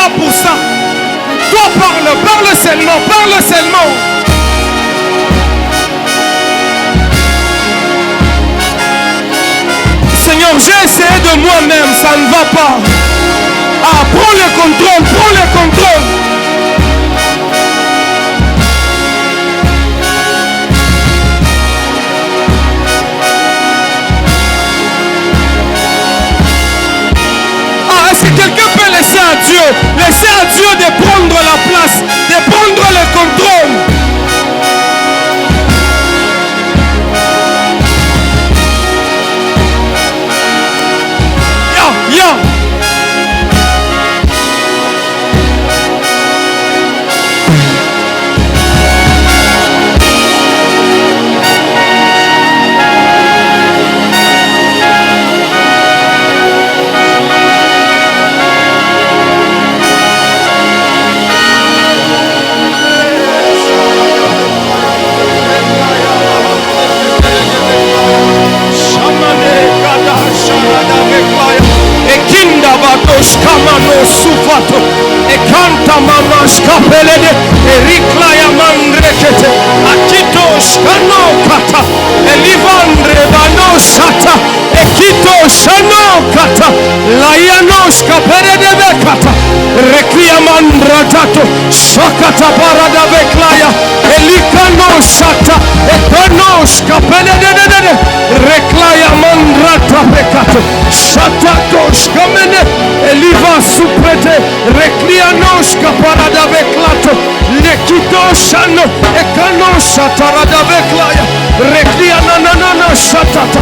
là pour ça. Toi parle seulement, parle seulement. Seigneur, j'ai essayé de moi-même, ça ne va pas. Ah, prends le contrôle, prends le contrôle. Ah, est-ce que quelqu'un peut laisser à Dieu de prendre la place, de prendre le contrôle? Ya. Kamano sufato e canta mama scapelede e riclaya mandrekete akito shano kata e livandre bano shata e kito shano kata layano scapelede bekata rekia mandratato shakata parada beklaya e likano shata e kano scapelede reklaya mandrata bekato shatato shkamene Eliva suprete reclianoshka parada beklato lekito shano ekano shatarada beklaya reclianana shatata.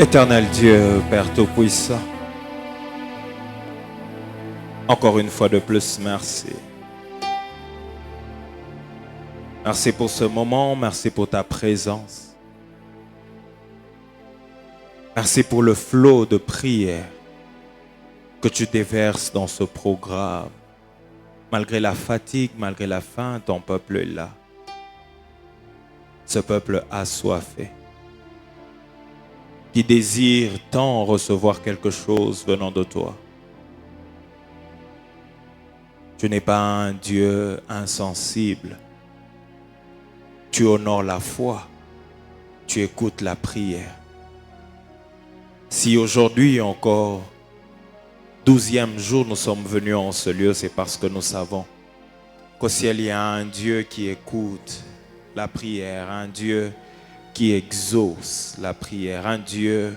Éternel Dieu, Père Tout-Puissant, encore une fois de plus, merci. Merci pour ce moment, merci pour ta présence. Merci pour le flot de prière que tu déverses dans ce programme. Malgré la fatigue, malgré la faim, ton peuple est là. Ce peuple assoiffé, qui désire tant recevoir quelque chose venant de toi. Tu n'es pas un Dieu insensible. Tu honores la foi. Tu écoutes la prière. Si aujourd'hui encore, 12e jour, nous sommes venus en ce lieu, c'est parce que nous savons qu'au ciel, il y a un Dieu qui écoute la prière, un Dieu qui exauce la prière, un Dieu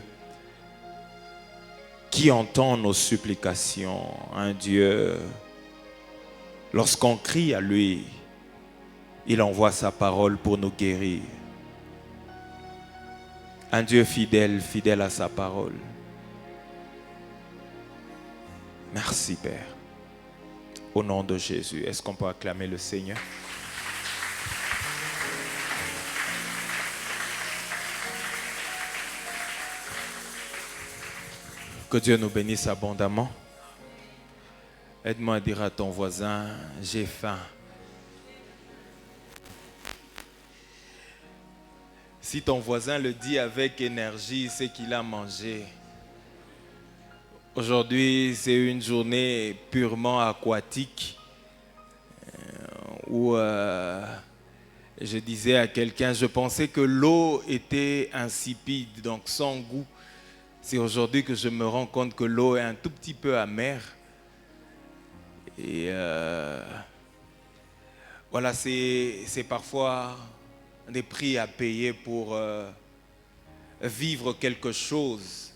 qui entend nos supplications, un Dieu, lorsqu'on crie à lui, il envoie sa parole pour nous guérir. Un Dieu fidèle, fidèle à sa parole. Merci Père. Au nom de Jésus, est-ce qu'on peut acclamer le Seigneur? Que Dieu nous bénisse abondamment. Aide-moi à dire à ton voisin, j'ai faim. Si ton voisin le dit avec énergie, c'est qu'il a mangé. Aujourd'hui, c'est une journée purement aquatique où je disais à quelqu'un, je pensais que l'eau était insipide, donc sans goût. C'est aujourd'hui que je me rends compte que l'eau est un tout petit peu amère. Et voilà, c'est parfois des prix à payer pour vivre quelque chose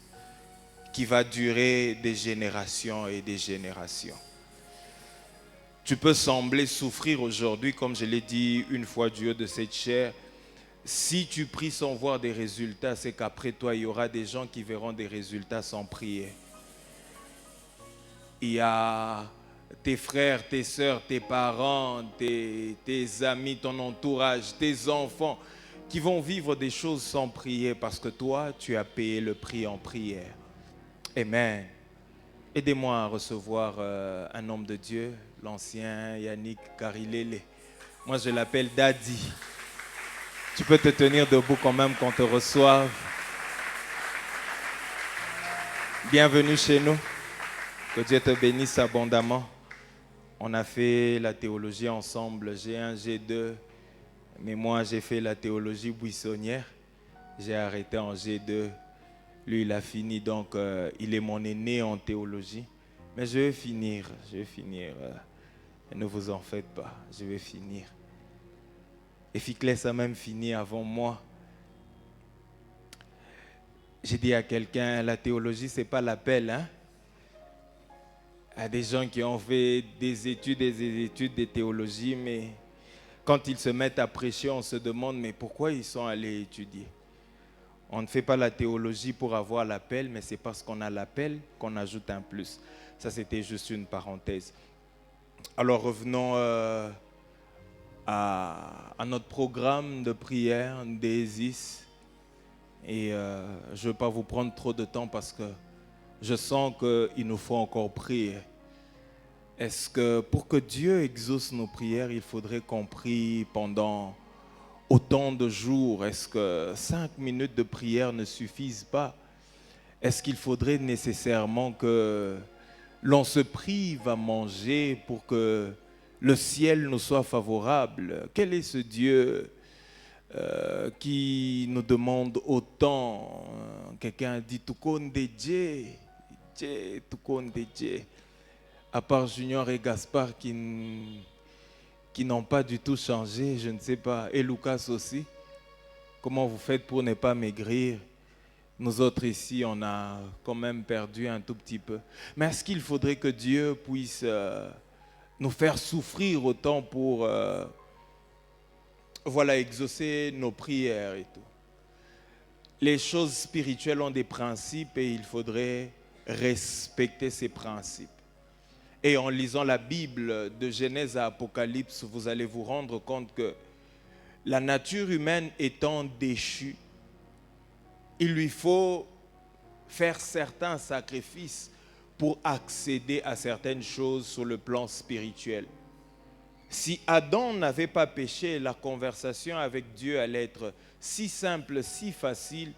qui va durer des générations et des générations. Tu peux sembler souffrir aujourd'hui, comme je l'ai dit une fois du haut de cette chair. Si tu pries sans voir des résultats, c'est qu'après toi, il y aura des gens qui verront des résultats sans prier. Il y a tes frères, tes sœurs, tes parents, tes amis, ton entourage, tes enfants qui vont vivre des choses sans prier parce que toi, tu as payé le prix en prière. Amen. Aidez-moi à recevoir un homme de Dieu, l'ancien Yannick Karilele. Moi, je l'appelle Daddy. Tu peux te tenir debout quand même qu'on te reçoive. Bienvenue chez nous. Que Dieu te bénisse abondamment. On a fait la théologie ensemble, G1, G2. Mais moi, j'ai fait la théologie buissonnière. J'ai arrêté en G2. Lui, il a fini, donc il est mon aîné en théologie. Mais je vais finir. Ne vous en faites pas, je vais finir. Et Ficlès a même fini avant moi. J'ai dit à quelqu'un, la théologie, ce n'est pas l'appel. Hein? Il y a des gens qui ont fait des études de théologie, mais quand ils se mettent à prêcher, on se demande, mais pourquoi ils sont allés étudier? On ne fait pas la théologie pour avoir l'appel, mais c'est parce qu'on a l'appel qu'on ajoute un plus. Ça, c'était juste une parenthèse. Alors, revenons à notre programme de prière d'Ésis. Et je ne veux pas vous prendre trop de temps parce que je sens qu'il nous faut encore prier. Est-ce que pour que Dieu exauce nos prières, il faudrait qu'on prie pendant autant de jours? Est-ce que 5 minutes de prière ne suffisent pas? Est-ce qu'il faudrait nécessairement que l'on se prive à manger pour que le ciel nous soit favorable? Quel est ce Dieu qui nous demande autant? Quelqu'un a dit « Tukonde Dieu, Tukonde Dieu ». À part Junior et Gaspard qui n'ont pas du tout changé, je ne sais pas, et Lucas aussi. Comment vous faites pour ne pas maigrir? Nous autres ici, on a quand même perdu un tout petit peu. Mais est-ce qu'il faudrait que Dieu puisse nous faire souffrir autant pour voilà, exaucer nos prières et tout? les choses spirituelles ont des principes et il faudrait respecter ces principes. Et en lisant la Bible de Genèse à Apocalypse, vous allez vous rendre compte que la nature humaine étant déchue, il lui faut faire certains sacrifices pour accéder à certaines choses sur le plan spirituel. Si Adam n'avait pas péché, la conversation avec Dieu allait être si simple, si facile,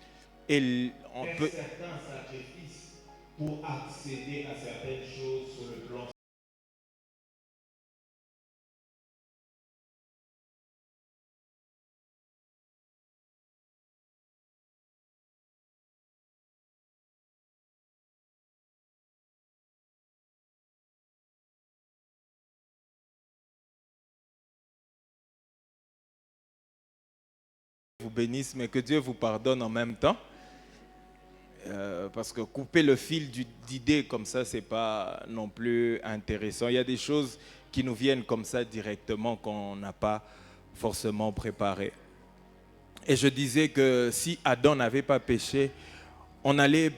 et on peut faire certains sacrifices pour accéder à certaines choses sur le plan. Vous bénisse, mais que Dieu vous pardonne en même temps. Parce que couper le fil d'idées comme ça, c'est pas non plus intéressant. Il y a des choses qui nous viennent comme ça directement qu'on n'a pas forcément préparées. Et je disais que si Adam n'avait pas péché, on allait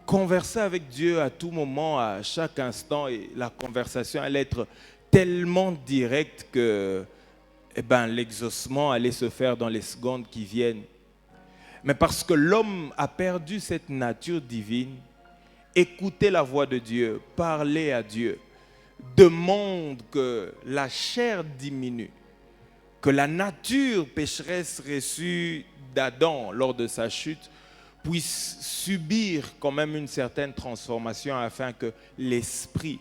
converser avec Dieu à tout moment, à chaque instant, et la conversation allait être tellement directe que l'exaucement allait se faire dans les secondes qui viennent. Mais parce que l'homme a perdu cette nature divine, écouter la voix de Dieu, parler à Dieu, demande que la chair diminue, que la nature pécheresse reçue d'Adam lors de sa chute puisse subir quand même une certaine transformation afin que l'esprit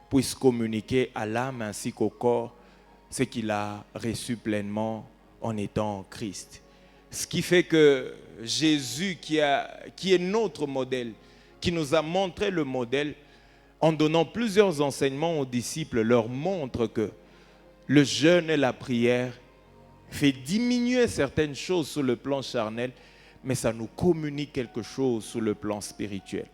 puisse communiquer à l'âme ainsi qu'au corps ce qu'il a reçu pleinement en étant en Christ. Ce qui fait que Jésus, qui est notre modèle, qui nous a montré le modèle, en donnant plusieurs enseignements aux disciples, leur montre que le jeûne et la prière fait diminuer certaines choses sur le plan charnel, mais ça nous communique quelque chose sur le plan spirituel.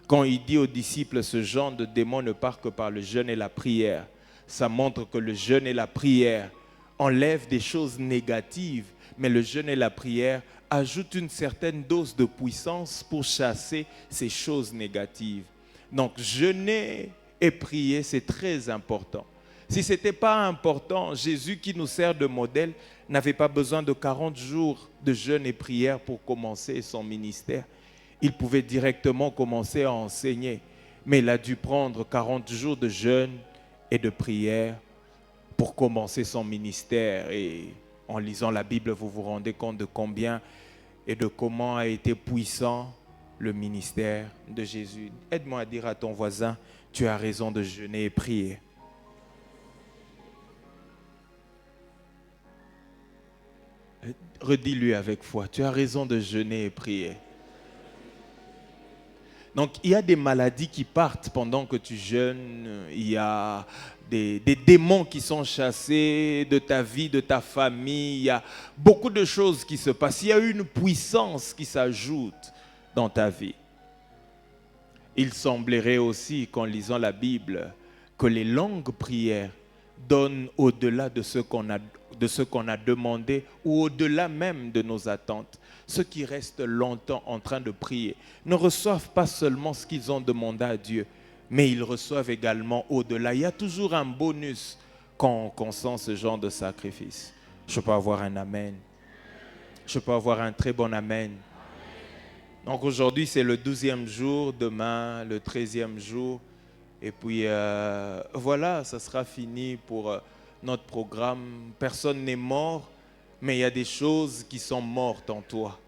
Quand il dit aux disciples, ce genre de démon ne part que par le jeûne et la prière, ça montre que le jeûne et la prière enlèvent des choses négatives, mais le jeûne et la prière ajoutent une certaine dose de puissance pour chasser ces choses négatives. Donc, jeûner et prier, c'est très important. Si ce n'était pas important, Jésus qui nous sert de modèle n'avait pas besoin de 40 jours de jeûne et prière pour commencer son ministère. Il pouvait directement commencer à enseigner, mais il a dû prendre 40 jours de jeûne et de prière pour commencer son ministère. Et en lisant la Bible, vous vous rendez compte de combien et de comment a été puissant le ministère de Jésus. Aide-moi à dire à ton voisin, tu as raison de jeûner et prier. Redis-lui avec foi, tu as raison de jeûner et prier. Donc, il y a des maladies qui partent pendant que tu jeûnes. Il y a des démons qui sont chassés de ta vie, de ta famille. Il y a beaucoup de choses qui se passent. Il y a une puissance qui s'ajoute dans ta vie. Il semblerait aussi, qu'en lisant la Bible, que les longues prières donnent au-delà de ce qu'on a demandé ou au-delà même de nos attentes. Ceux qui restent longtemps en train de prier ne reçoivent pas seulement ce qu'ils ont demandé à Dieu, mais ils reçoivent également au-delà. Il y a toujours un bonus quand on sent ce genre de sacrifice. Je peux avoir un amen. Je peux avoir un très bon amen. Donc aujourd'hui, c'est le 12e jour, demain, le 13e jour. Et puis voilà, ça sera fini pour notre programme. Personne n'est mort, mais il y a des choses qui sont mortes en toi.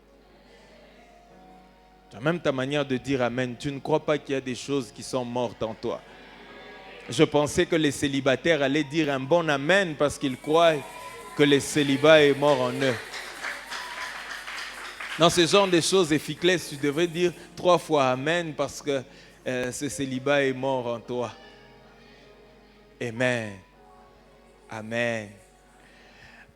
Tu as même ta manière de dire amen. Tu ne crois pas qu'il y a des choses qui sont mortes en toi. Je pensais que les célibataires allaient dire un bon amen parce qu'ils croient que le célibat est mort en eux. Dans ce genre de choses efficaces, tu devrais dire 3 fois amen parce que ce célibat est mort en toi. Amen. Amen.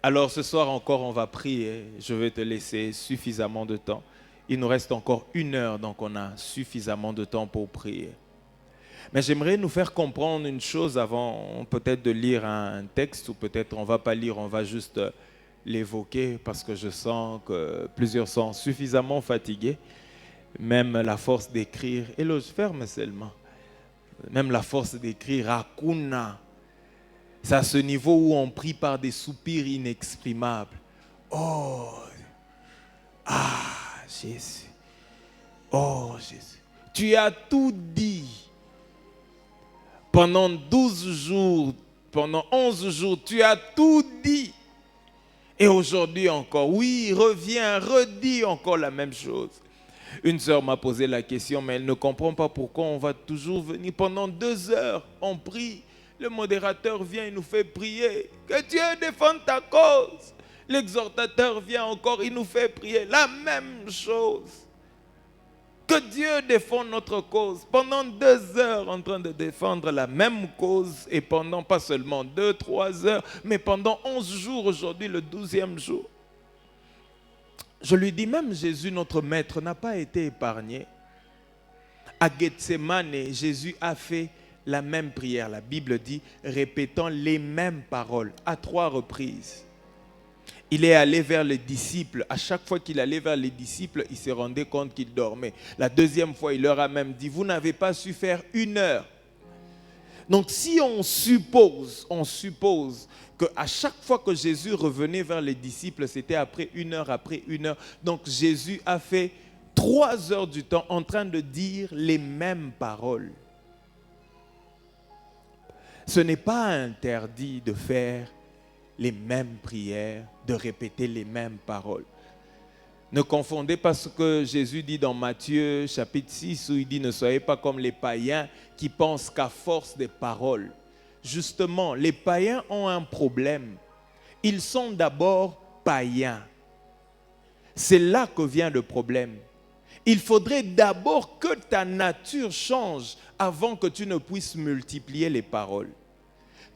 Alors ce soir encore, on va prier. Je vais te laisser suffisamment de temps. Il nous reste encore 1 heure, donc on a suffisamment de temps pour prier. Mais j'aimerais nous faire comprendre une chose avant peut-être de lire un texte, ou peut-être on ne va pas lire, on va juste l'évoquer parce que je sens que plusieurs sont suffisamment fatigués. Même la force d'écrire, et le ferme seulement, même la force d'écrire Hakuna, c'est à ce niveau où on prie par des soupirs inexprimables. Oh, ah, Jésus. Oh, Jésus. Tu as tout dit. Pendant 12 jours, pendant 11 jours, tu as tout dit. Et aujourd'hui encore, oui, reviens, redis encore la même chose. Une sœur m'a posé la question, mais elle ne comprend pas pourquoi on va toujours venir. Pendant 2 heures, on prie. Le modérateur vient, il nous fait prier. Que Dieu défende ta cause. L'exhortateur vient encore, il nous fait prier. La même chose. Que Dieu défende notre cause. Pendant 2 heures en train de défendre la même cause. Et pendant pas seulement 2-3 heures, mais pendant 11 jours aujourd'hui, le 12e jour. Je lui dis, même Jésus, notre maître, n'a pas été épargné. À Gethsemane, Jésus a fait la même prière. La Bible dit, répétant les mêmes paroles à 3 reprises. Il est allé vers les disciples. À chaque fois qu'il allait vers les disciples, il se rendait compte qu'ils dormaient. La 2e fois, il leur a même dit, vous n'avez pas su faire 1 heure. Donc si on suppose qu'à chaque fois que Jésus revenait vers les disciples, c'était après 1 heure, après 1 heure. Donc Jésus a fait 3 heures du temps en train de dire les mêmes paroles. Ce n'est pas interdit de faire les mêmes prières, de répéter les mêmes paroles. Ne confondez pas ce que Jésus dit dans Matthieu chapitre 6 où il dit « Ne soyez pas comme les païens qui pensent qu'à force des paroles. » Justement, les païens ont un problème. Ils sont d'abord païens. C'est là que vient le problème. Il faudrait d'abord que ta nature change avant que tu ne puisses multiplier les paroles.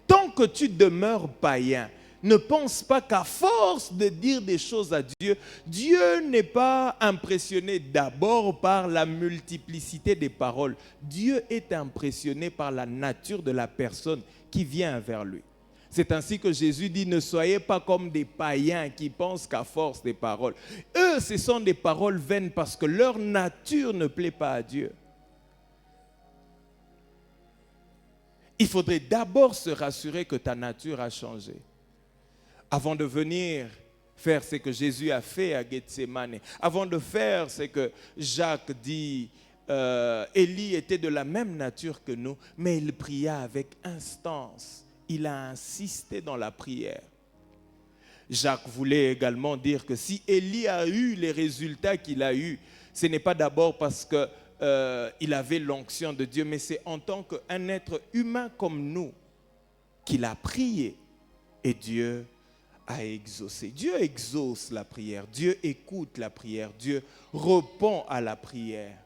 Tant que tu demeures païen, ne pense pas qu'à force de dire des choses à Dieu, Dieu n'est pas impressionné d'abord par la multiplicité des paroles. Dieu est impressionné par la nature de la personne qui vient vers lui. C'est ainsi que Jésus dit, ne soyez pas comme des païens qui pensent qu'à force des paroles. Eux, ce sont des paroles vaines parce que leur nature ne plaît pas à Dieu. Il faudrait d'abord se rassurer que ta nature a changé. Avant de venir faire ce que Jésus a fait à Gethsemane, avant de faire ce que Jacques dit, Élie était de la même nature que nous, mais il pria avec instance. Il a insisté dans la prière. Jacques voulait également dire que si Élie a eu les résultats qu'il a eus, ce n'est pas d'abord parce qu'il avait l'onction de Dieu, mais c'est en tant qu'un être humain comme nous qu'il a prié et Dieu a exaucé. Dieu exauce la prière, Dieu écoute la prière, Dieu répond à la prière.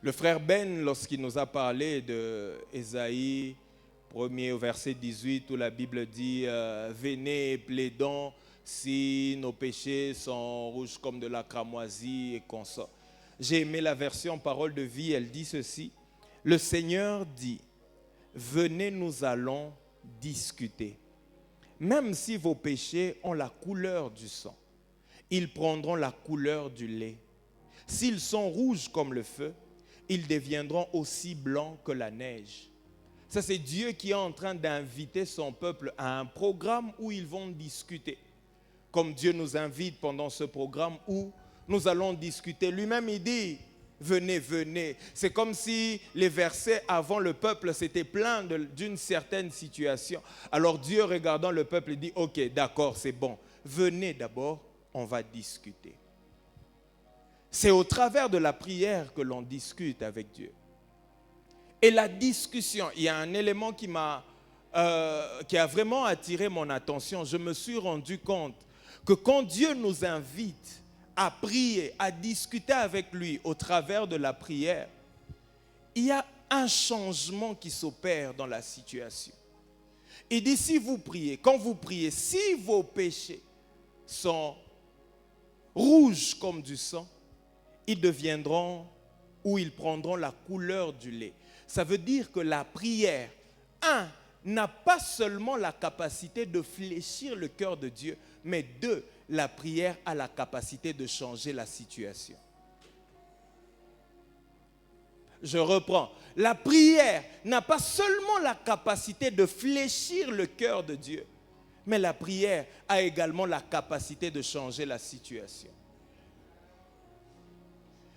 Le frère Ben, lorsqu'il nous a parlé de Ésaïe 1er au verset 18 où la Bible dit venez plaidons si nos péchés sont rouges comme de la cramoisie et qu'on sort. J'ai aimé la version parole de vie, elle dit ceci: le Seigneur dit, venez nous allons discuter. Même si vos péchés ont la couleur du sang, ils prendront la couleur du lait. S'ils sont rouges comme le feu, ils deviendront aussi blancs que la neige. Ça, c'est Dieu qui est en train d'inviter son peuple à un programme où ils vont discuter. Comme Dieu nous invite pendant ce programme où nous allons discuter. Lui-même, il dit, venez, venez. C'est comme si les versets avant le peuple s'étaient plaints d'une certaine situation. Alors Dieu, regardant le peuple, il dit, ok, d'accord, c'est bon. Venez d'abord, on va discuter. C'est au travers de la prière que l'on discute avec Dieu. Et la discussion, il y a un élément qui a vraiment attiré mon attention. Je me suis rendu compte que quand Dieu nous invite à prier, à discuter avec lui au travers de la prière, il y a un changement qui s'opère dans la situation. Il dit, si vous priez, quand vous priez, si vos péchés sont rouges comme du sang, ils deviendront ou ils prendront la couleur du lait. Ça veut dire que la prière, n'a pas seulement la capacité de fléchir le cœur de Dieu, mais deux, la prière a la capacité de changer la situation. Je reprends. La prière n'a pas seulement la capacité de fléchir le cœur de Dieu, mais la prière a également la capacité de changer la situation.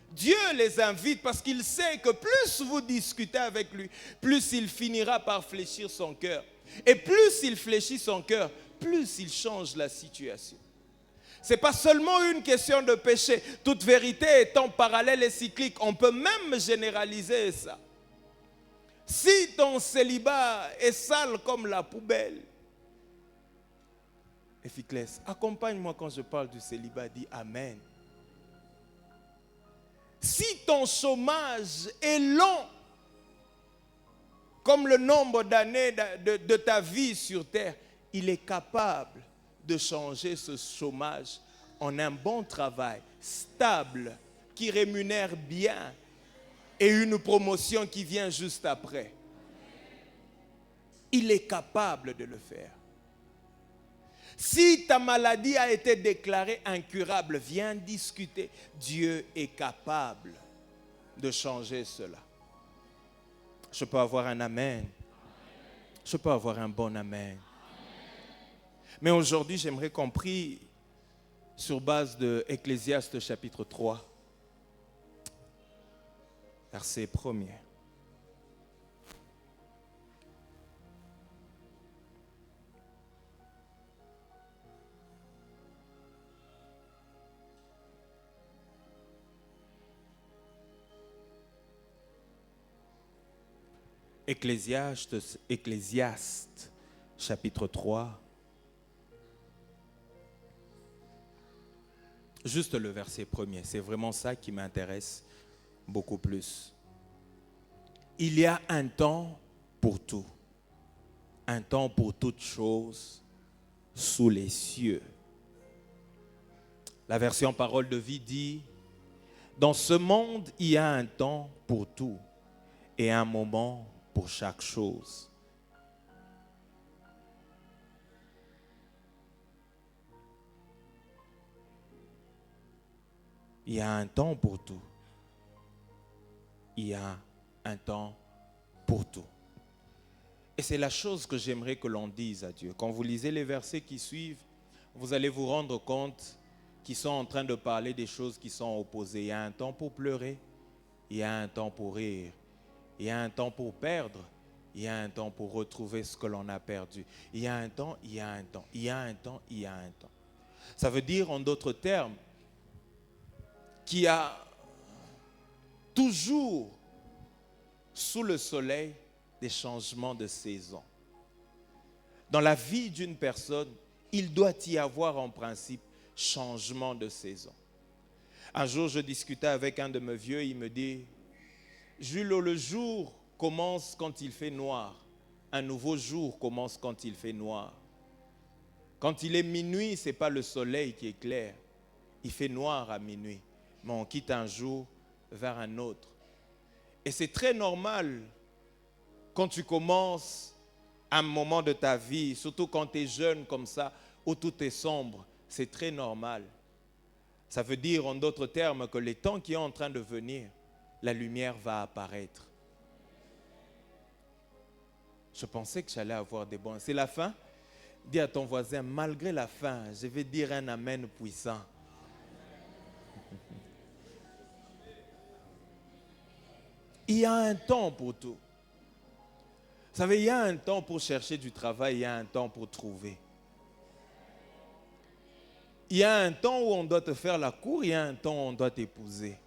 Dieu les invite parce qu'il sait que plus vous discutez avec lui, plus il finira par fléchir son cœur. Et plus il fléchit son cœur, plus il change la situation. Ce n'est pas seulement une question de péché. Toute vérité étant parallèle et cyclique, on peut même généraliser ça. Si ton célibat est sale comme la poubelle, Épiclès, accompagne-moi quand je parle du célibat, dis Amen. Si ton chômage est long, comme le nombre d'années de ta vie sur terre, il est capable de changer ce chômage en un bon travail, stable, qui rémunère bien et une promotion qui vient juste après. Il est capable de le faire. Si ta maladie a été déclarée incurable, viens discuter. Dieu est capable de changer cela. Je peux avoir un amen. Je peux avoir un bon amen. Mais aujourd'hui, j'aimerais qu'on prie sur base de Ecclésiaste chapitre 3, verset 1er. Ecclésiaste, chapitre 3, juste le verset 1er, c'est vraiment ça qui m'intéresse beaucoup plus. Il y a un temps pour tout, un temps pour toutes choses sous les cieux. La version Parole de vie dit, dans ce monde, il y a un temps pour tout et un moment pour chaque chose. Il y a un temps pour tout. Il y a un temps pour tout. Et c'est la chose que j'aimerais que l'on dise à Dieu. Quand vous lisez les versets qui suivent, vous allez vous rendre compte qu'ils sont en train de parler des choses qui sont opposées. Il y a un temps pour pleurer, il y a un temps pour rire. Il y a un temps pour perdre, il y a un temps pour retrouver ce que l'on a perdu. Il y a un temps, il y a un temps, il y a un temps, il y a un temps. Ça veut dire, en d'autres termes, qu'il y a toujours sous le soleil des changements de saison. Dans la vie d'une personne, il doit y avoir en principe changement de saison. Un jour, je discutais avec un de mes vieux, il me dit, Jules, le jour commence quand il fait noir. Un nouveau jour commence quand il fait noir. Quand il est minuit, ce n'est pas le soleil qui est clair. Il fait noir à minuit. Mais on quitte un jour vers un autre. Et c'est très normal quand tu commences un moment de ta vie, surtout quand tu es jeune comme ça, où tout est sombre. C'est très normal. Ça veut dire en d'autres termes que les temps qui sont en train de venir, la lumière va apparaître. Je pensais que j'allais avoir des bons. C'est la fin? Dis à ton voisin, malgré la fin, je vais dire un amen puissant. Il y a un temps pour tout. Vous savez, il y a un temps pour chercher du travail, il y a un temps pour trouver. Il y a un temps où on doit te faire la cour, il y a un temps où on doit t'épouser.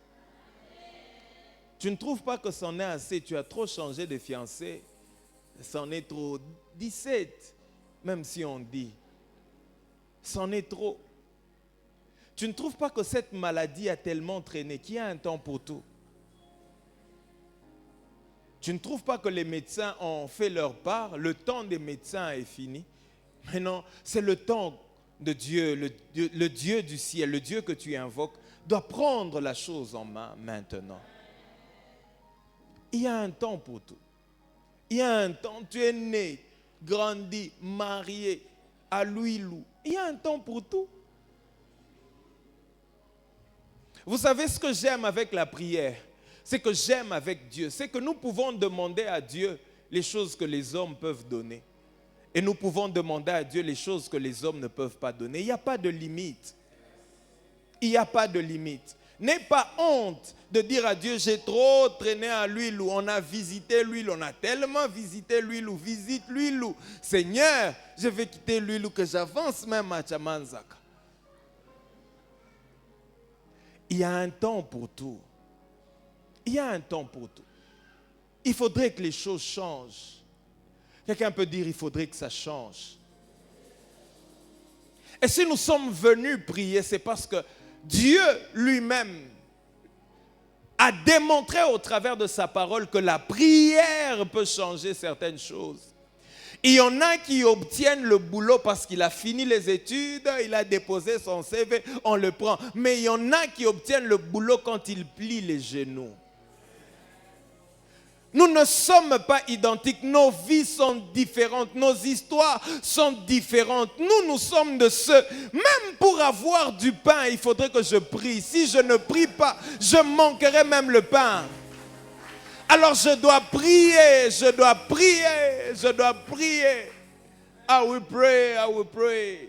Tu ne trouves pas que c'en est assez, tu as trop changé de fiancé, c'en est trop. 17, même si on dit, c'en est trop. Tu ne trouves pas que cette maladie a tellement traîné qu'il y a un temps pour tout? Tu ne trouves pas que les médecins ont fait leur part, le temps des médecins est fini? Maintenant, c'est le temps de Dieu, le Dieu du ciel, le Dieu que tu invoques, doit prendre la chose en main maintenant. Il y a un temps pour tout. Il y a un temps, tu es né. grandi, marié, à l'huile. Il y a un temps pour tout. Vous savez ce que j'aime avec la prière? C'est que j'aime avec Dieu. C'est que nous pouvons demander à Dieu les choses que les hommes peuvent donner. Et nous pouvons demander à Dieu les choses que les hommes ne peuvent pas donner. Il n'y a pas de limite. Il n'y a pas de limite. N'aie pas honte de dire à Dieu, j'ai trop traîné à l'huile, ou on a visité l'huile, on a tellement visité l'huile, ou visite l'huile, ou Seigneur, je vais quitter l'huile, ou que j'avance même à Chamanzaka. Il y a un temps pour tout. Il y a un temps pour tout. Il faudrait que les choses changent. Quelqu'un peut dire, il faudrait que ça change. Et si nous sommes venus prier, c'est parce que Dieu lui-même a démontré au travers de sa parole que la prière peut changer certaines choses. Il y en a qui obtiennent le boulot parce qu'il a fini les études, il a déposé son CV, on le prend. Mais il y en a qui obtiennent le boulot quand il plie les genoux. Nous ne sommes pas identiques, nos vies sont différentes, nos histoires sont différentes. Nous sommes de ceux, même pour avoir du pain, il faudrait que je prie. Si je ne prie pas, je manquerai même le pain. Alors je dois prier, je dois prier, je dois prier. I will pray, I will pray.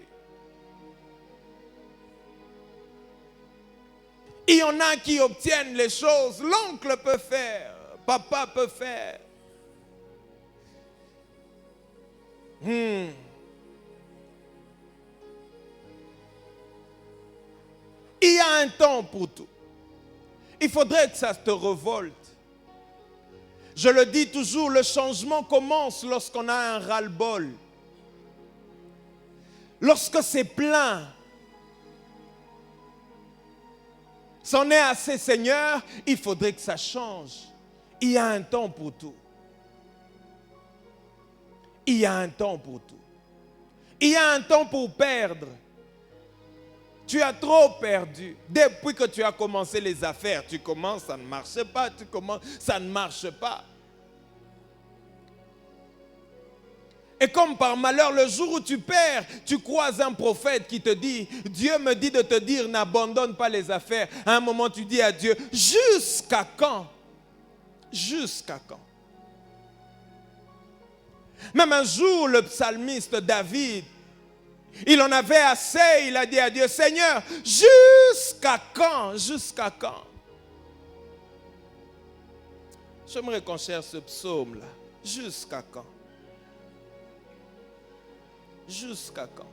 Il y en a qui obtiennent les choses, l'oncle peut faire. Papa peut faire. Il y a un temps pour tout. Il faudrait que ça te révolte. Je le dis toujours, le changement commence lorsqu'on a un ras-le-bol. Lorsque c'est plein. C'en est assez, Seigneur, il faudrait que ça change. Il y a un temps pour tout. Il y a un temps pour tout. Il y a un temps pour perdre. Tu as trop perdu. Depuis que tu as commencé les affaires, tu commences, ça ne marche pas. Tu commences, ça ne marche pas. Et comme par malheur, le jour où tu perds, tu croises un prophète qui te dit, Dieu me dit de te dire, n'abandonne pas les affaires. À un moment, tu dis à Dieu, jusqu'à quand? Jusqu'à quand? Même un jour, le psalmiste David, il en avait assez, il a dit à Dieu, Seigneur, jusqu'à quand? Jusqu'à quand? J'aimerais qu'on cherche ce psaume-là. Jusqu'à quand? Jusqu'à quand?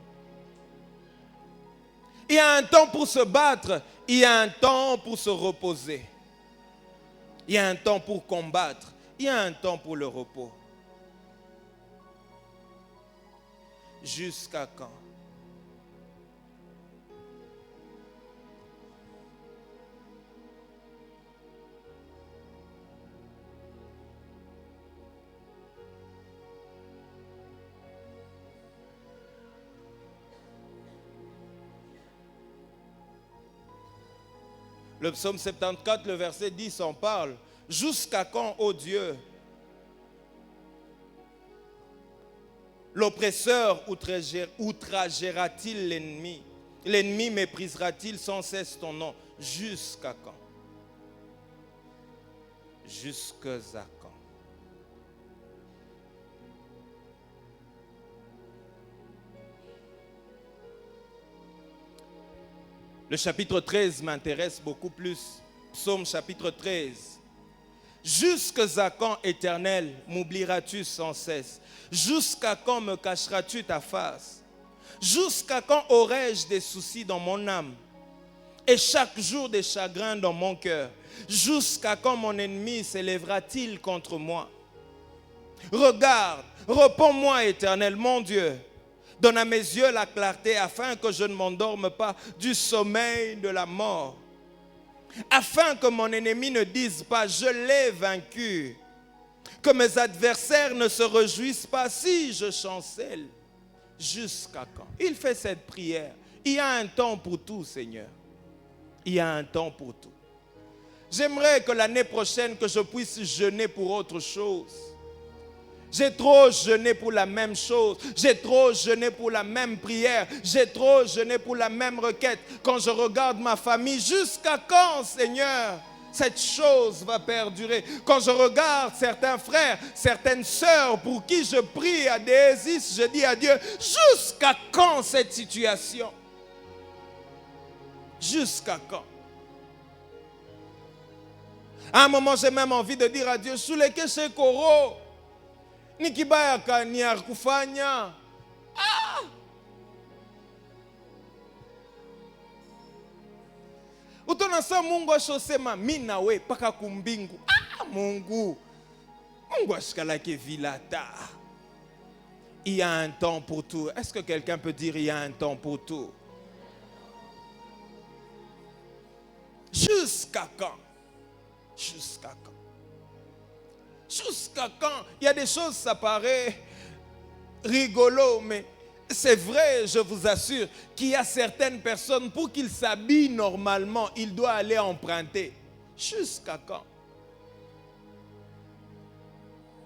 Il y a un temps pour se battre, il y a un temps pour se reposer. Il y a un temps pour combattre, il y a un temps pour le repos. Jusqu'à quand? Le psaume 74, le verset 10 en parle. Jusqu'à quand, ô Dieu, l'oppresseur outragera-t-il l'ennemi? L'ennemi méprisera-t-il sans cesse ton nom? Jusqu'à quand? Jusqu'à quand? Le chapitre 13 m'intéresse beaucoup plus. Psaume chapitre 13. Jusqu'à quand, Éternel, m'oublieras-tu sans cesse? Jusqu'à quand me cacheras-tu ta face? Jusqu'à quand aurai-je des soucis dans mon âme? Et chaque jour des chagrins dans mon cœur? Jusqu'à quand mon ennemi s'élèvera-t-il contre moi? Regarde, réponds-moi, Éternel, mon Dieu. Donne à mes yeux la clarté afin que je ne m'endorme pas du sommeil de la mort. Afin que mon ennemi ne dise pas, je l'ai vaincu. Que mes adversaires ne se réjouissent pas si je chancelle. Jusqu'à quand? Il fait cette prière. Il y a un temps pour tout, Seigneur. Il y a un temps pour tout. J'aimerais que l'année prochaine, que je puisse jeûner pour autre chose. J'ai trop jeûné pour la même chose. J'ai trop jeûné pour la même prière. J'ai trop jeûné pour la même requête. Quand je regarde ma famille, jusqu'à quand, Seigneur, cette chose va perdurer? Quand je regarde certains frères, certaines sœurs pour qui je prie à Désis, je dis à Dieu, jusqu'à quand cette situation? Jusqu'à quand? À un moment, j'ai même envie de dire à Dieu, sous les cachets koro, nikibayaka ni akufanya. Utonasa Mungu ashosema mimi na we paka kumbingu. Mungu ashikalake vilata. Il y a un temps pour tout. Est-ce que quelqu'un peut dire il y a un temps pour tout? Jusqu'à quand? Jusqu'à quand? Jusqu'à quand? Il y a des choses, ça paraît rigolo, mais c'est vrai, je vous assure, qu'il y a certaines personnes, pour qu'ils s'habillent normalement, ils doivent aller emprunter. Jusqu'à quand?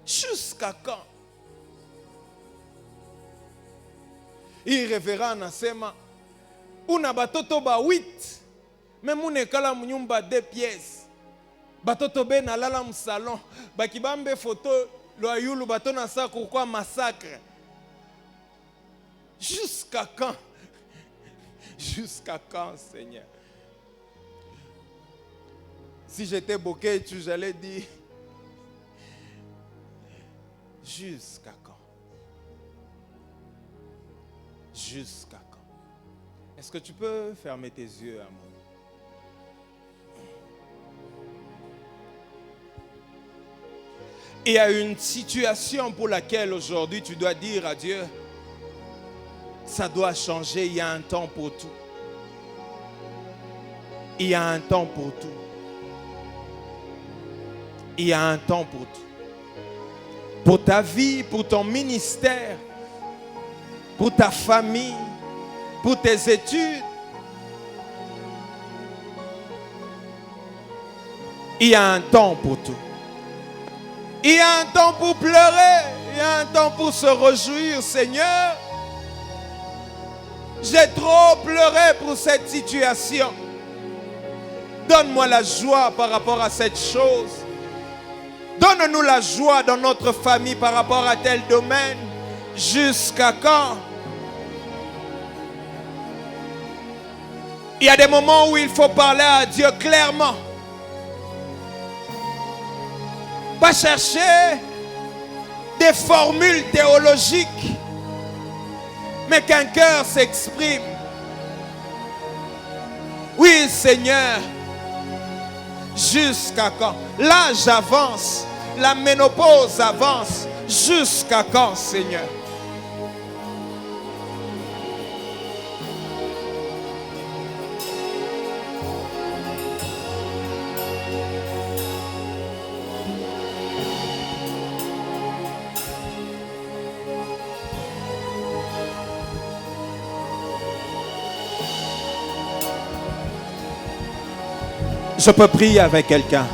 Jusqu'à quand? Irrévérend nasema, una batoto ba 8, mais mune kala mnyumba 2 pièces. Batoto be na lala mu salon, bakibambe photo lo yulu batona sa pourquoi massacre. Jusqu'à quand? Jusqu'à quand, Seigneur? Si j'étais bokeh, j'allais dire jusqu'à quand? Jusqu'à quand? Est-ce que tu peux fermer tes yeux un moment? Il y a une situation pour laquelle aujourd'hui tu dois dire à Dieu, ça doit changer, il y a un temps pour tout. Il y a un temps pour tout. Il y a un temps pour tout. Pour ta vie, pour ton ministère, pour ta famille, pour tes études. Il y a un temps pour tout. Il y a un temps pour pleurer. Il y a un temps pour se réjouir, Seigneur. J'ai trop pleuré pour cette situation. Donne-moi la joie par rapport à cette chose. Donne-nous la joie dans notre famille par rapport à tel domaine. Jusqu'à quand? Il y a des moments où il faut parler à Dieu clairement. Pas chercher des formules théologiques, mais qu'un cœur s'exprime. Oui, Seigneur, jusqu'à quand? L'âge avance, la ménopause avance. Jusqu'à quand, Seigneur? Je peux prier avec quelqu'un.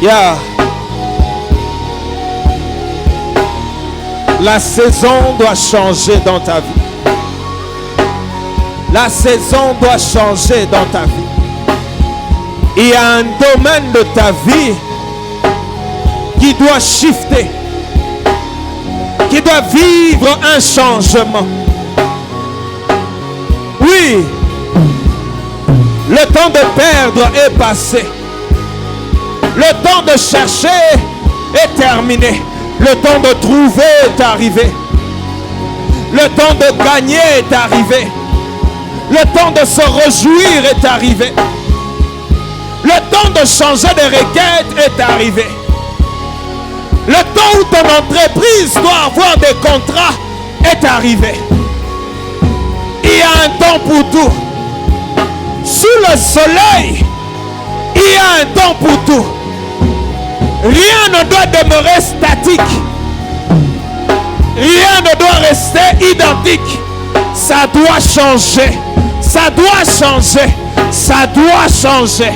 Yeah. La saison doit changer dans ta vie. La saison doit changer dans ta vie. Il y a un domaine de ta vie qui doit shifter, qui doit vivre un changement. Oui, le temps de perdre est passé. Le temps de chercher est terminé. Le temps de trouver est arrivé. Le temps de gagner est arrivé. Le temps de se réjouir est arrivé. Le temps de changer de requête est arrivé. Le temps où ton entreprise doit avoir des contrats est arrivé. Il y a un temps pour tout. Sous le soleil, il y a un temps pour tout. Rien ne doit demeurer statique. Rien ne doit rester identique. Ça doit changer. Ça doit changer. Ça doit changer.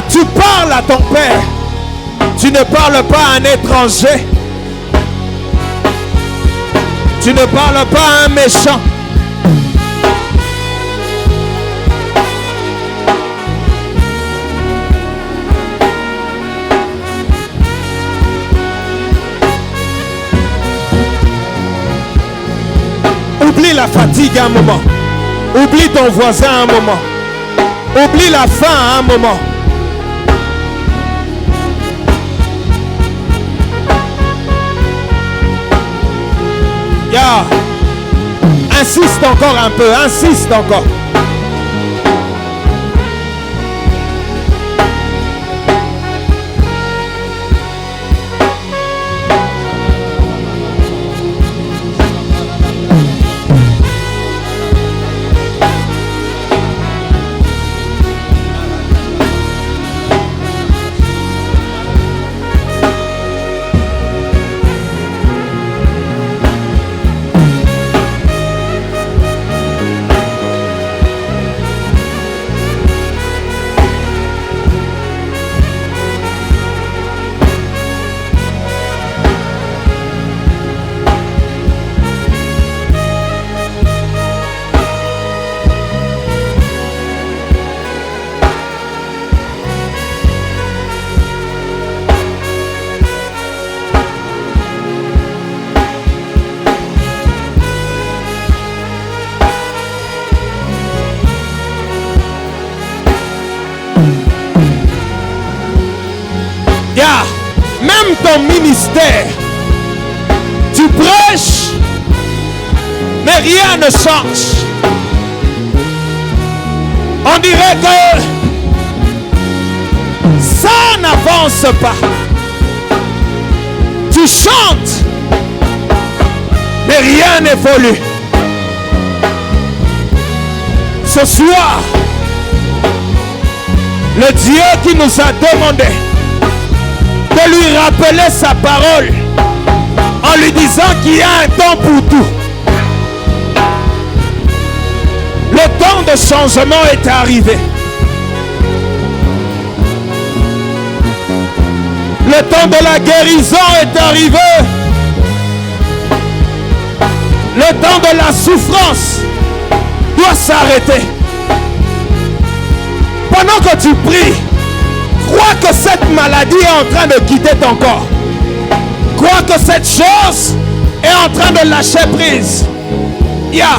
Tu parles à ton père. Tu ne parles pas à un étranger. Tu ne parles pas à un méchant. Oublie la fatigue un moment. Oublie ton voisin un moment. Oublie la faim un moment. Yeah. Insiste encore un peu, insiste encore. Même ton ministère, tu prêches, mais rien ne change. On dirait que ça n'avance pas. Tu chantes, mais rien n'évolue. Ce soir, le Dieu qui nous a demandé de lui rappeler sa parole en lui disant qu'il y a un temps pour tout. Le temps de changement est arrivé. Le temps de la guérison est arrivé. Le temps de la souffrance doit s'arrêter. Pendant que tu pries, crois que cette maladie est en train de quitter ton corps. Crois que cette chose est en train de lâcher prise. Yeah.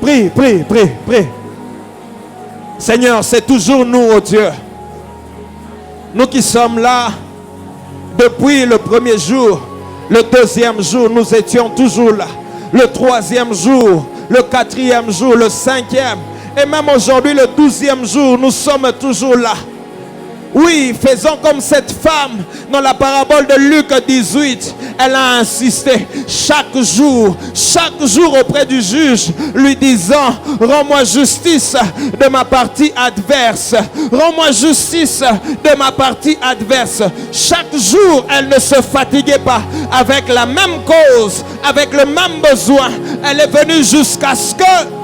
Prie, prie, prie, prie. Seigneur, c'est toujours nous, oh Dieu. Nous qui sommes là depuis le premier jour, le deuxième jour, nous étions toujours là. Le troisième jour, le quatrième jour, le cinquième. Et même aujourd'hui, le 12e jour, nous sommes toujours là. Oui, faisons comme cette femme dans la parabole de Luc 18. Elle a insisté chaque jour auprès du juge, lui disant: rends-moi justice de ma partie adverse. Rends-moi justice de ma partie adverse. Chaque jour, elle ne se fatiguait pas avec la même cause, avec le même besoin. Elle est venue jusqu'à ce que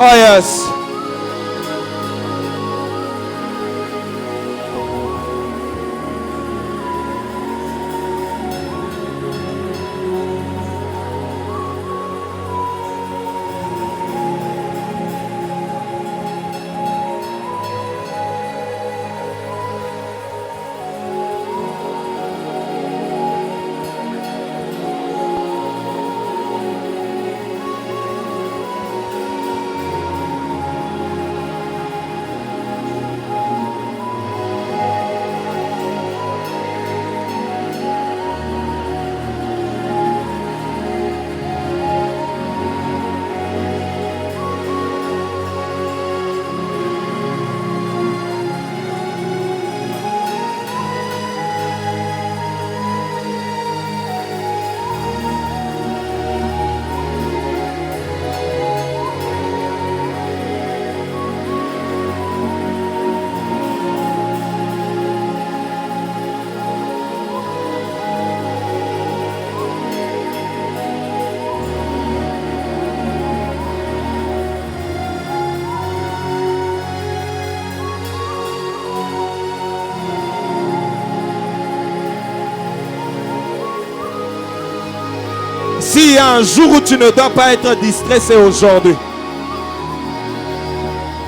oh yes. S'il y a un jour où tu ne dois pas être distrait, c'est aujourd'hui.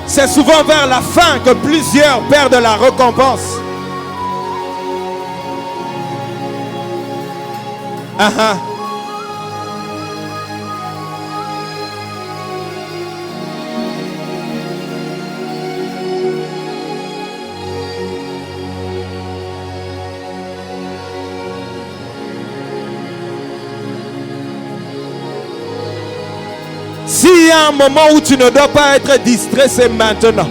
C'est souvent vers la fin que plusieurs perdent la récompense. S'il y a un moment où tu ne dois pas être distrait, c'est maintenant.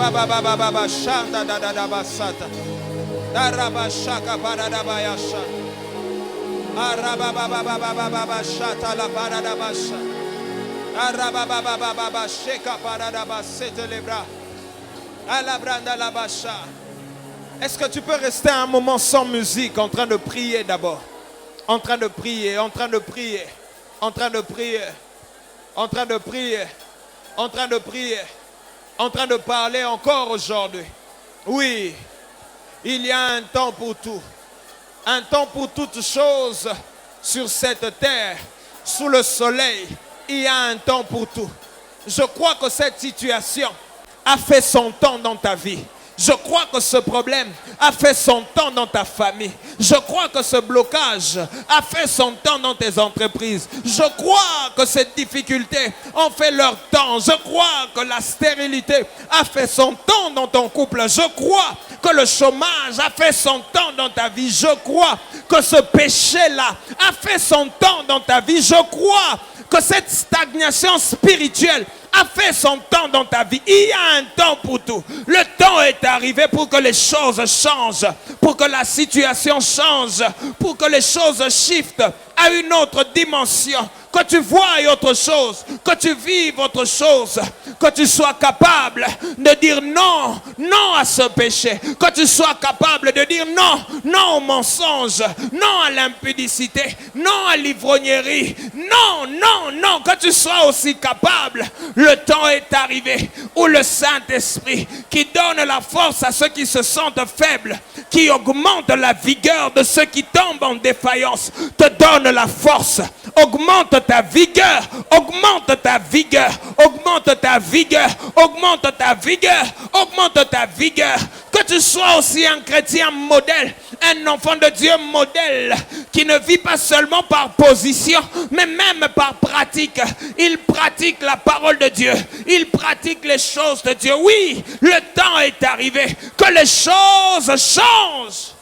baba shanda da da da basata. Daraba shaka barada bayasha. Araba baba baba shata la barada basha. Araba baba sheka barada basete les bras. Alabranda la basha. Est-ce que tu peux rester un moment sans musique en train de prier d'abord? En train de prier, en train de prier, en train de prier, en train de prier, en train de prier, en train de parler encore aujourd'hui. Oui, il y a un temps pour tout. Un temps pour toutes choses sur cette terre, sous le soleil. Il y a un temps pour tout. Je crois que cette situation a fait son temps dans ta vie. Je crois que ce problème a fait son temps dans ta famille. Je crois que ce blocage a fait son temps dans tes entreprises. Je crois que ces difficultés ont fait leur temps. Je crois que la stérilité a fait son temps dans ton couple. Je crois que le chômage a fait son temps dans ta vie. Je crois que ce péché-là a fait son temps dans ta vie. Je crois que cette stagnation spirituelle a fait son temps dans ta vie. Il y a un temps pour tout. Le temps est arrivé pour que les choses changent, pour que la situation change, pour que les choses shiftent à une autre dimension. Que tu voies autre chose, que tu vives autre chose, que tu sois capable de dire non, non à ce péché, que tu sois capable de dire non, non au mensonge, non à l'impudicité, non à l'ivrognerie, non, non, non, que tu sois aussi capable. Le temps est arrivé où le Saint-Esprit qui donne la force à ceux qui se sentent faibles, qui augmente la vigueur de ceux qui tombent en défaillance, te donne la force. Augmente ta vigueur, augmente ta vigueur, augmente ta vigueur, augmente ta vigueur, augmente ta vigueur. Que tu sois aussi un chrétien modèle, un enfant de Dieu modèle, qui ne vit pas seulement par position, mais même par pratique. Il pratique la parole de Dieu, il pratique les choses de Dieu. Oui, le temps est arrivé que les choses changent.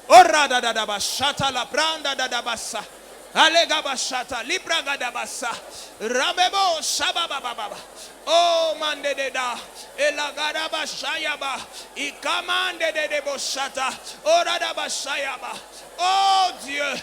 Orada da da bashata la branda da da basa. Alega bashata libra da basa. Rabebo shababa baba. Oh mande de da. Elagada bashaya ba. Ikamande de boshata. Orada bashaya ba. Oh Dieu.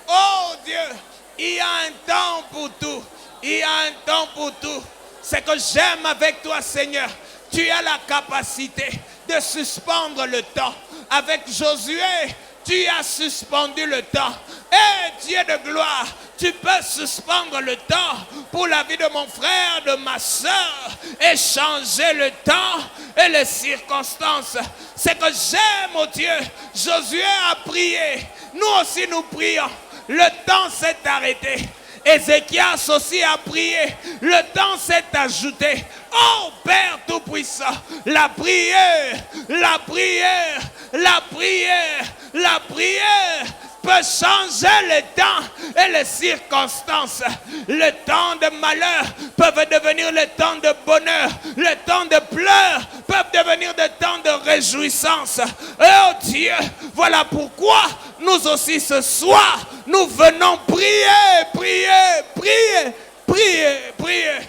Oh Dieu. Il y a un temps pour tout. Il y a un temps pour tout. C'est que j'aime avec toi, Seigneur. Tu as la capacité de suspendre le temps. Avec Josué, tu as suspendu le temps. Et Dieu de gloire, tu peux suspendre le temps pour la vie de mon frère, de ma soeur, et changer le temps et les circonstances. C'est que j'aime, oh Dieu. Josué a prié. Nous aussi nous prions. Le temps s'est arrêté. Ézéchias aussi a prié. Le temps s'est ajouté. Oh Père Tout-Puissant, la prière, la prière, la prière, la prière peut changer les temps et les circonstances. Le temps de malheur peuvent devenir le temps de bonheur. Le temps de pleurs peuvent devenir des temps de réjouissance. Oh Dieu, voilà pourquoi nous aussi ce soir, nous venons prier, prier, prier, prier, prier.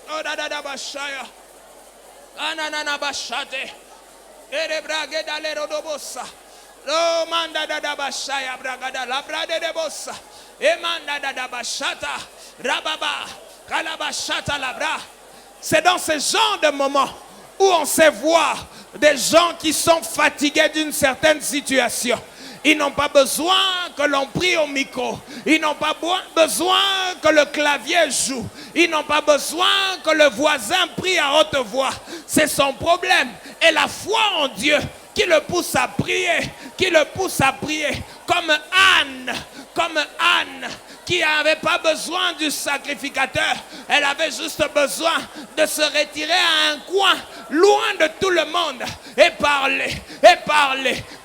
Oh da bashaya. Anana bashate. Erebrage dalerodobosa. Oh manda da bashaya bragada la brade de bossa. Emanda da bashata. Rababa. Kalabashata labra. C'est dans ce genre de moments où on sait voir des gens qui sont fatigués d'une certaine situation. Ils n'ont pas besoin que l'on prie au micro. Ils n'ont pas besoin que le clavier joue. Ils n'ont pas besoin que le voisin prie à haute voix. C'est son problème. Et la foi en Dieu qui le pousse à prier, qui le pousse à prier. Comme Anne, qui n'avait pas besoin du sacrificateur. Elle avait juste besoin de se retirer à un coin, loin de tout le monde, et parler,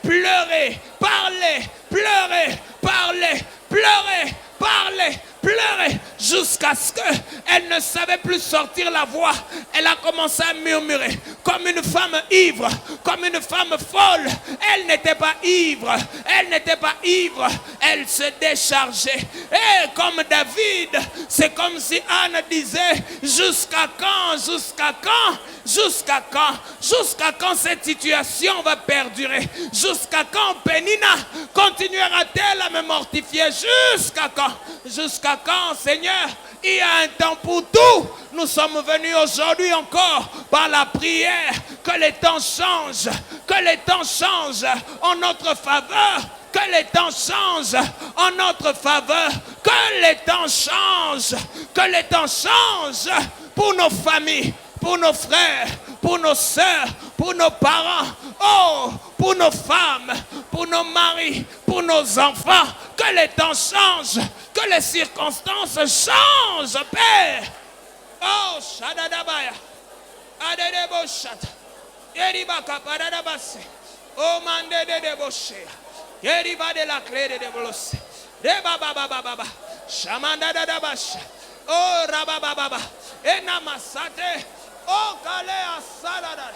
pleurer, parler, pleurer, parler, pleurer, parler, pleurer, jusqu'à ce qu'elle ne savait plus sortir la voix. Elle a commencé à murmurer, comme une femme ivre, comme une femme folle. Elle n'était pas ivre, elle n'était pas ivre, elle se déchargeait. Et comme David, c'est comme si Anne disait, jusqu'à quand, jusqu'à quand, jusqu'à quand, jusqu'à quand cette situation va perdurer, jusqu'à quand Pénina continuera-t-elle à me mortifier, jusqu'à quand, Seigneur? Il y a un temps pour tout. Nous sommes venus aujourd'hui encore par la prière. Que les temps changent. Que les temps changent en notre faveur. Que les temps changent en notre faveur. Que les temps changent. Que les temps changent pour nos familles, pour nos frères, pour nos sœurs, pour nos parents. Oh, pour nos femmes, pour nos maris, pour nos enfants. Que les temps changent. Que les circonstances changent, Père. Oh, Shadadabaya. Adedebo Shata. Yeribaka Paradabase. Oh, Mande de Deboshe. Yeriba de la clé de Debose. Reba Baba Baba. Shamanda Dadabasha. Oh, Rabababa. Enamasate. Oh, Kalea Salada.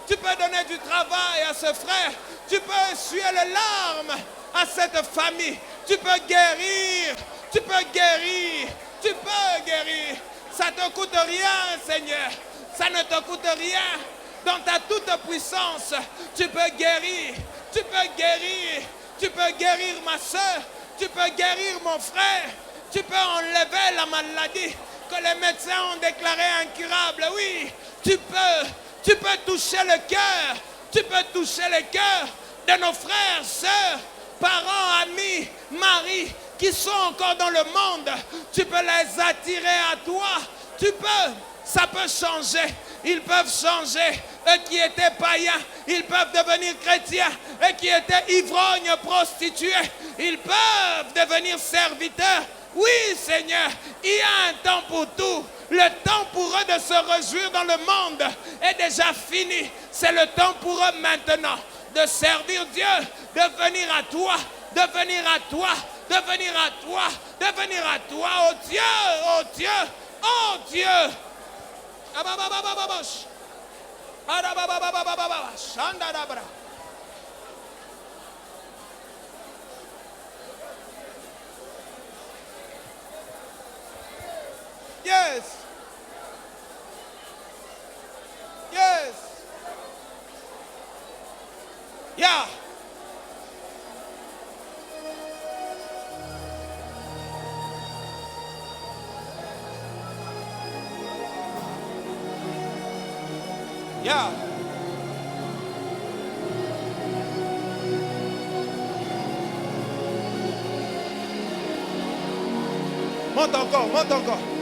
Tu peux donner du travail à ce frère. Tu peux essuyer les larmes à cette famille. Tu peux guérir. Tu peux guérir. Tu peux guérir. Ça ne te coûte rien, Seigneur. Ça ne te coûte rien. Dans ta toute puissance, tu peux guérir. Tu peux guérir. Tu peux guérir ma soeur. Tu peux guérir mon frère. Tu peux enlever la maladie que les médecins ont déclarée incurable. Oui, tu peux toucher le cœur. Tu peux toucher le cœur de nos frères, sœurs, parents, amis, maris qui sont encore dans le monde. Tu peux les attirer à toi. Ça peut changer. ils peuvent changer. Eux qui étaient païens, ils peuvent devenir chrétiens. Eux qui étaient ivrognes, prostituées, ils peuvent devenir serviteurs. Oui, Seigneur, il y a un temps pour tout. Le temps pour eux de se réjouir dans le monde est déjà fini. C'est le temps pour eux maintenant de servir Dieu, de venir à toi, de venir à toi, de venir à toi, de venir à toi, oh Dieu, oh Dieu, oh Dieu. Yes. Yes. Yeah. Yeah. Monte encore, monte encore.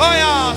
Oh yeah,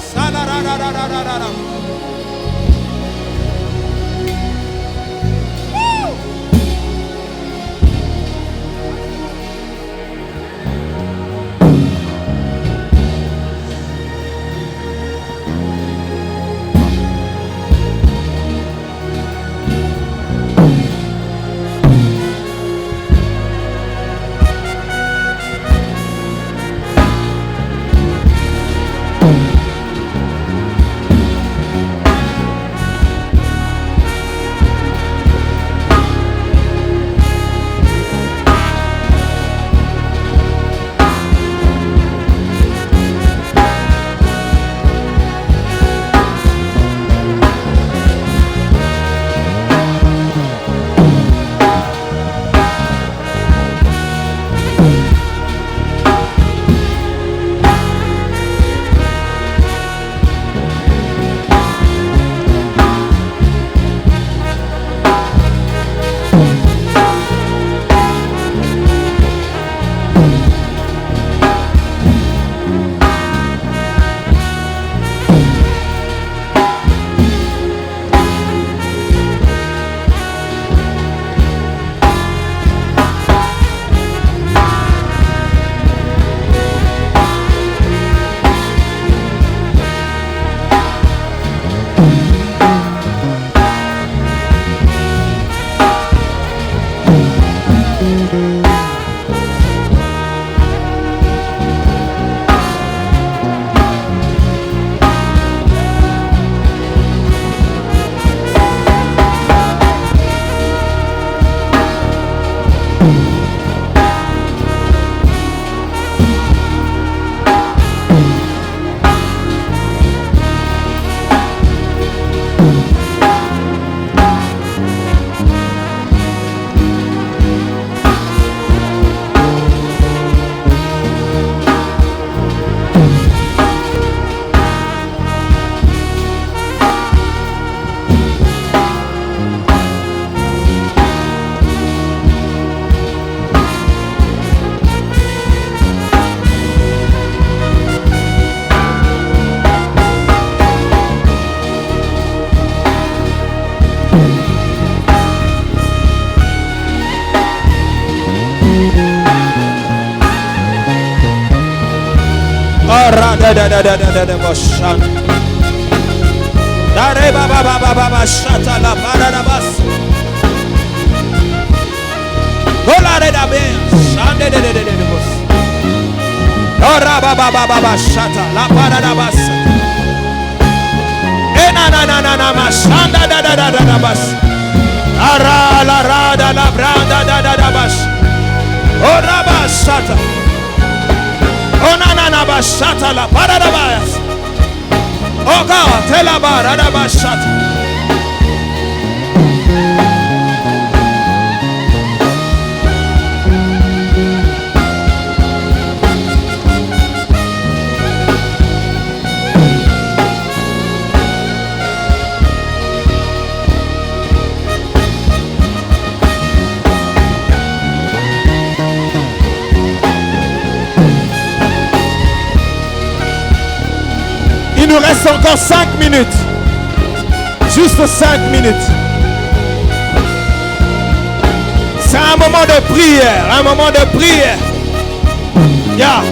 Oh God, tell about reste encore 5 minutes. Juste 5 minutes. C'est un moment de prière. Un moment de prière. Yeah.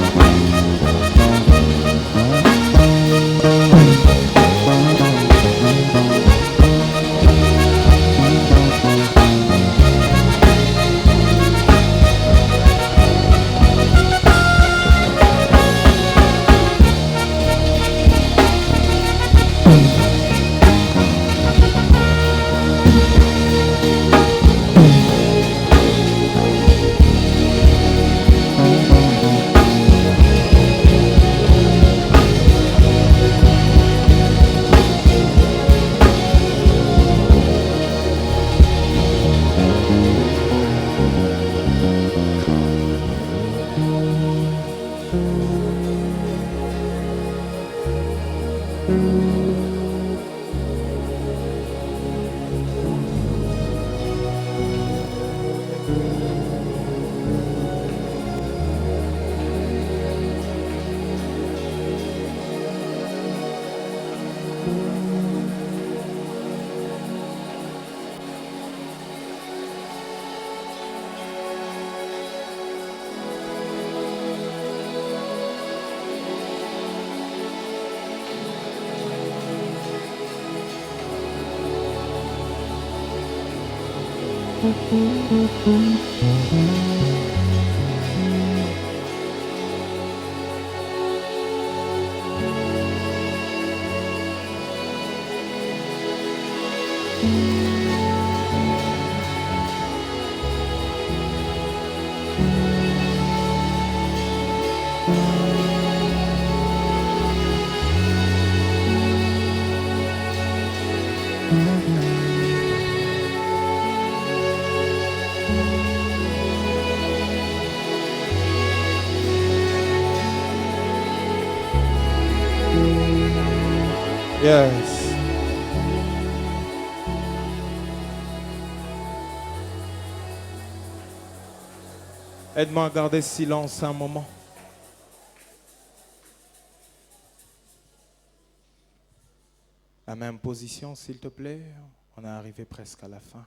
Yes. Aide-moi à garder silence un moment. La même position, s'il te plaît. On est arrivé presque à la fin.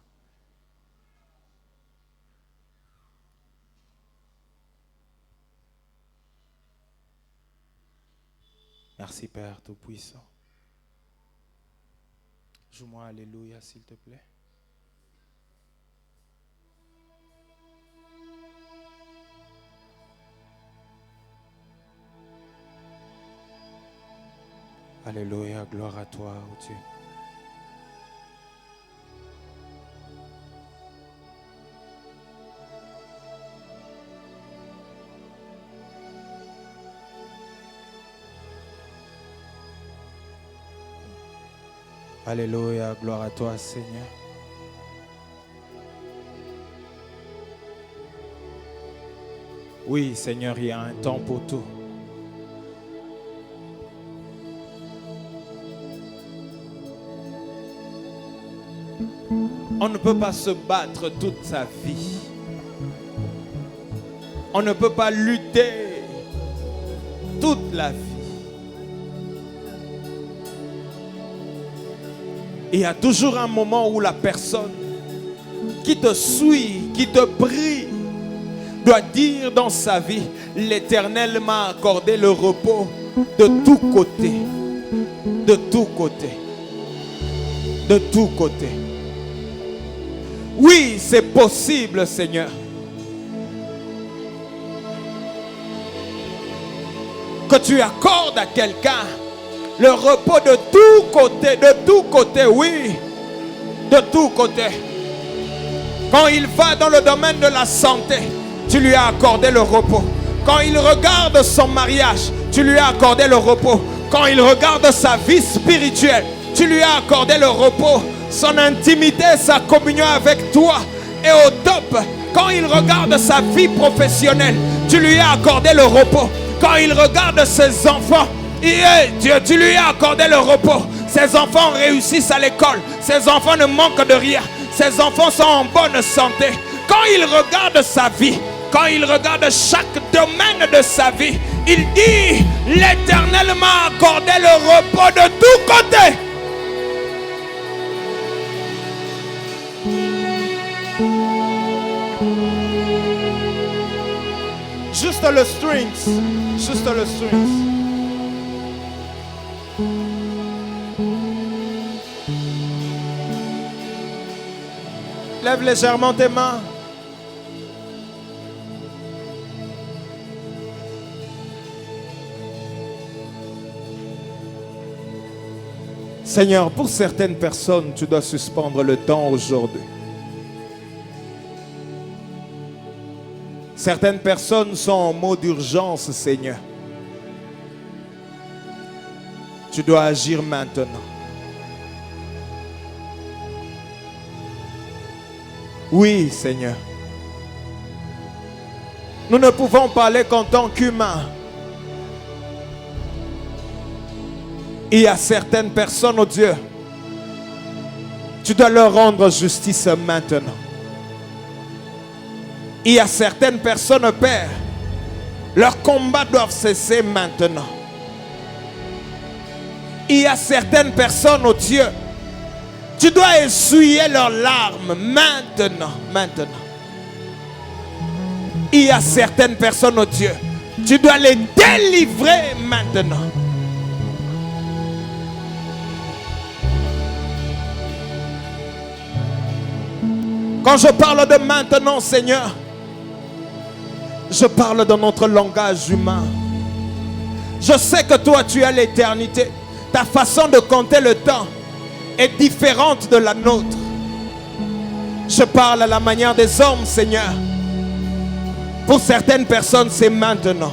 Merci Père Tout-Puissant. Joue-moi Alléluia, s'il te plaît. Alléluia, gloire à toi, ô Dieu. Alléluia, gloire à toi, Seigneur. Oui, Seigneur, il y a un temps pour tout. On ne peut pas se battre toute sa vie. On ne peut pas lutter toute la vie. Il y a toujours un moment où la personne qui te suit, qui te prie, doit dire dans sa vie, l'Éternel m'a accordé le repos de tous côtés. De tous côtés. De tous côtés. Oui, c'est possible, Seigneur. Que tu accordes à quelqu'un le repos de tous côtés, oui, de tous côtés. Quand il va dans le domaine de la santé, tu lui as accordé le repos. Quand il regarde son mariage, tu lui as accordé le repos. Quand il regarde sa vie spirituelle, tu lui as accordé le repos. Son intimité, sa communion avec toi est au top. Quand il regarde sa vie professionnelle, tu lui as accordé le repos. Quand il regarde ses enfants, tu lui as accordé le repos. Ses enfants réussissent à l'école. Ses enfants ne manquent de rien. Ses enfants sont en bonne santé. Quand il regarde sa vie, quand il regarde chaque domaine de sa vie, il dit, l'Éternel m'a accordé le repos de côté. Juste le strings. Juste le strings. Lève légèrement tes mains. Seigneur, pour certaines personnes, tu dois suspendre le temps aujourd'hui. Certaines personnes sont en mode d'urgence, Seigneur. Tu dois agir maintenant. Oui, Seigneur. Nous ne pouvons parler qu'en tant qu'humains. Il y a certaines personnes, oh Dieu, tu dois leur rendre justice maintenant. Il y a certaines personnes, Père, leurs combats doivent cesser maintenant. Il y a certaines personnes, oh Dieu, tu dois essuyer leurs larmes maintenant, maintenant. Il y a certaines personnes, oh Dieu, tu dois les délivrer maintenant. Quand je parle de maintenant, Seigneur, je parle dans notre langage humain. Je sais que toi, tu as l'éternité. Ta façon de compter le temps est différente de la nôtre. Je parle à la manière des hommes, Seigneur. Pour certaines personnes, c'est maintenant.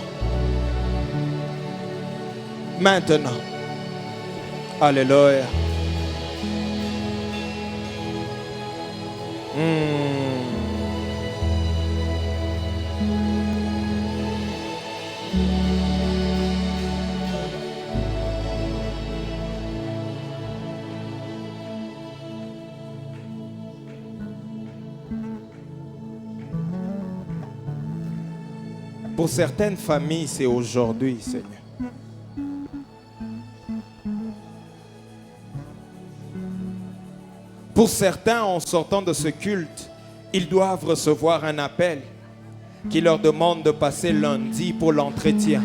Maintenant. Alléluia. Pour certaines familles, c'est aujourd'hui, Seigneur. Pour certains, en sortant de ce culte, ils doivent recevoir un appel qui leur demande de passer lundi pour l'entretien.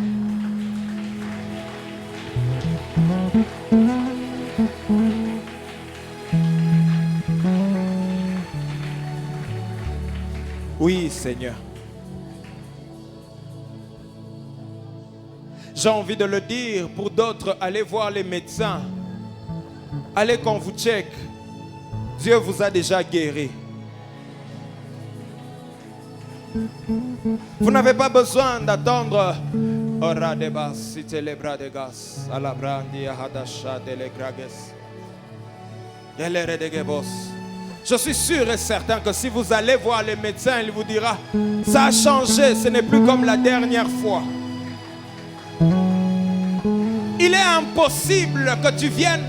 Oui, Seigneur. J'ai envie de le dire, pour d'autres, allez voir les médecins. Allez qu'on vous check. Dieu vous a déjà guéri. Vous n'avez pas besoin d'attendre. Je suis sûr et certain que si vous allez voir les médecins, il vous dira, ça a changé, ce n'est plus comme la dernière fois. Il est impossible que tu viennes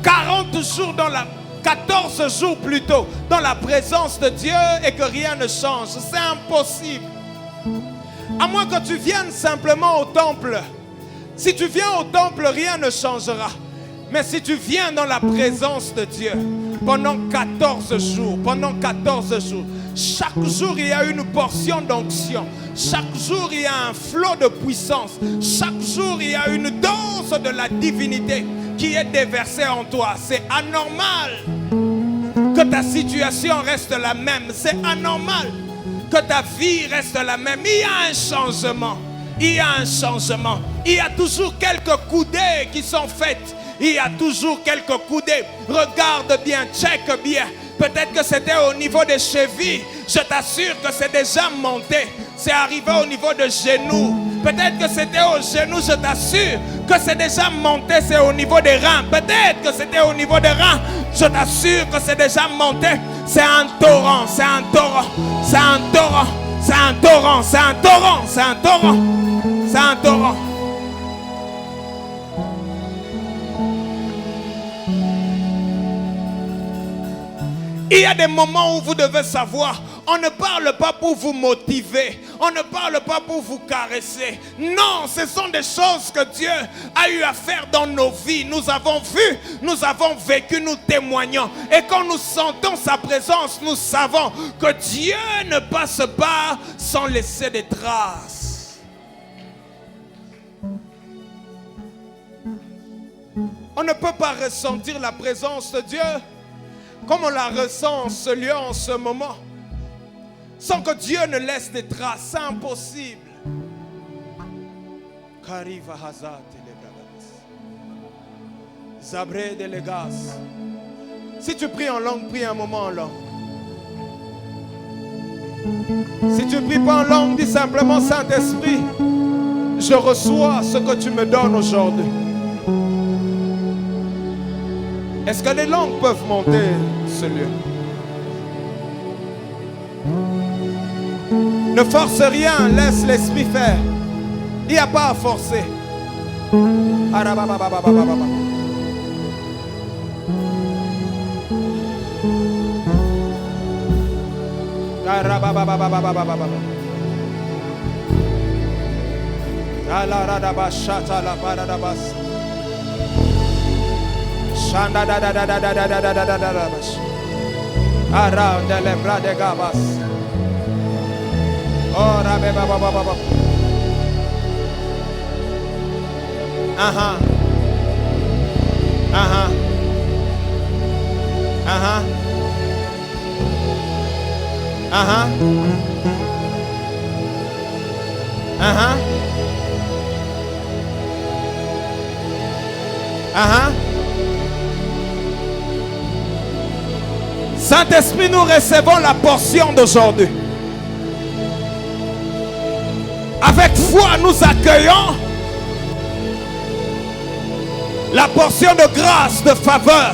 40 jours dans la 14 jours plutôt dans la présence de Dieu et que rien ne change. C'est impossible. À moins que tu viennes simplement au temple. Si tu viens au temple, rien ne changera. Mais si tu viens dans la présence de Dieu pendant 14 jours, chaque jour il y a une portion d'onction. Chaque jour il y a un flot de puissance. Chaque jour il y a une dose de la divinité qui est déversée en toi. C'est anormal que ta situation reste la même. C'est anormal que ta vie reste la même. Il y a un changement. Il y a un changement. Il y a toujours quelques coudées qui sont faites. Il y a toujours quelques coudées. Regarde bien, check bien. Peut-être que c'était au niveau des chevilles. Je t'assure que c'est déjà monté. C'est arrivé au niveau de genoux. Peut-être que c'était au genou. Je t'assure que c'est déjà monté. C'est au niveau des reins. Peut-être que c'était au niveau des reins. Je t'assure que c'est déjà monté. C'est un torrent. C'est un torrent. C'est un torrent. C'est un torrent. C'est un torrent. C'est un torrent. C'est un torrent. Il y a des moments où vous devez savoir, on ne parle pas pour vous motiver, On ne parle pas pour vous caresser. Non, ce sont des choses que Dieu a eu à faire dans nos vies. Nous avons vu, nous avons vécu, nous témoignons. Et quand nous sentons sa présence, nous savons que Dieu ne passe pas sans laisser des traces. On ne peut pas ressentir la présence de Dieu comme on la ressent en ce lieu, en ce moment, sans que Dieu ne laisse des traces. C'est impossible. Si tu pries en langue, prie un moment en langue. Si tu ne pries pas en langue, dis simplement: Saint-Esprit, je reçois ce que tu me donnes aujourd'hui. Est-ce que les langues peuvent monter ce lieu? Ne force rien, laisse l'Esprit faire. Il n'y a pas à forcer. Shanda da da da da da da da da da da da. Around the lebra de gabas. Oh rabe ba ba ba ba ba. Aha. Aha. Aha. Aha. Aha. Aha. Saint-Esprit, nous recevons la portion d'aujourd'hui. Avec foi, nous accueillons la portion de grâce, de faveur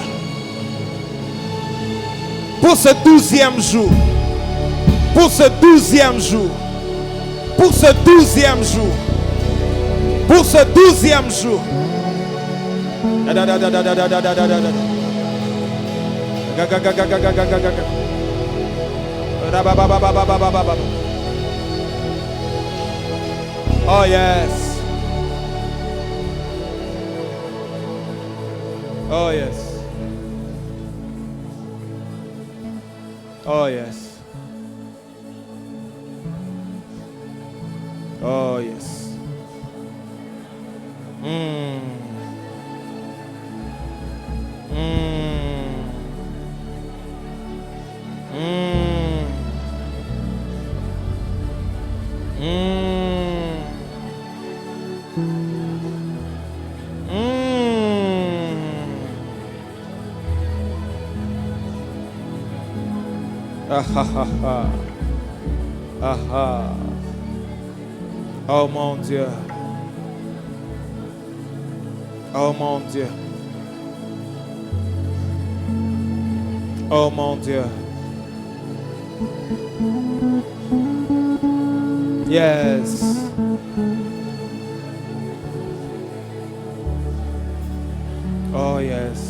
pour ce 12e jour. Pour ce 12e jour. Pour ce 12e jour. Pour ce 12e jour. Oh yes. Oh yes. Oh yes. Oh yes. Oh mon Dieu. Oh mon Dieu. Oh mon Dieu. Yes. Oh yes.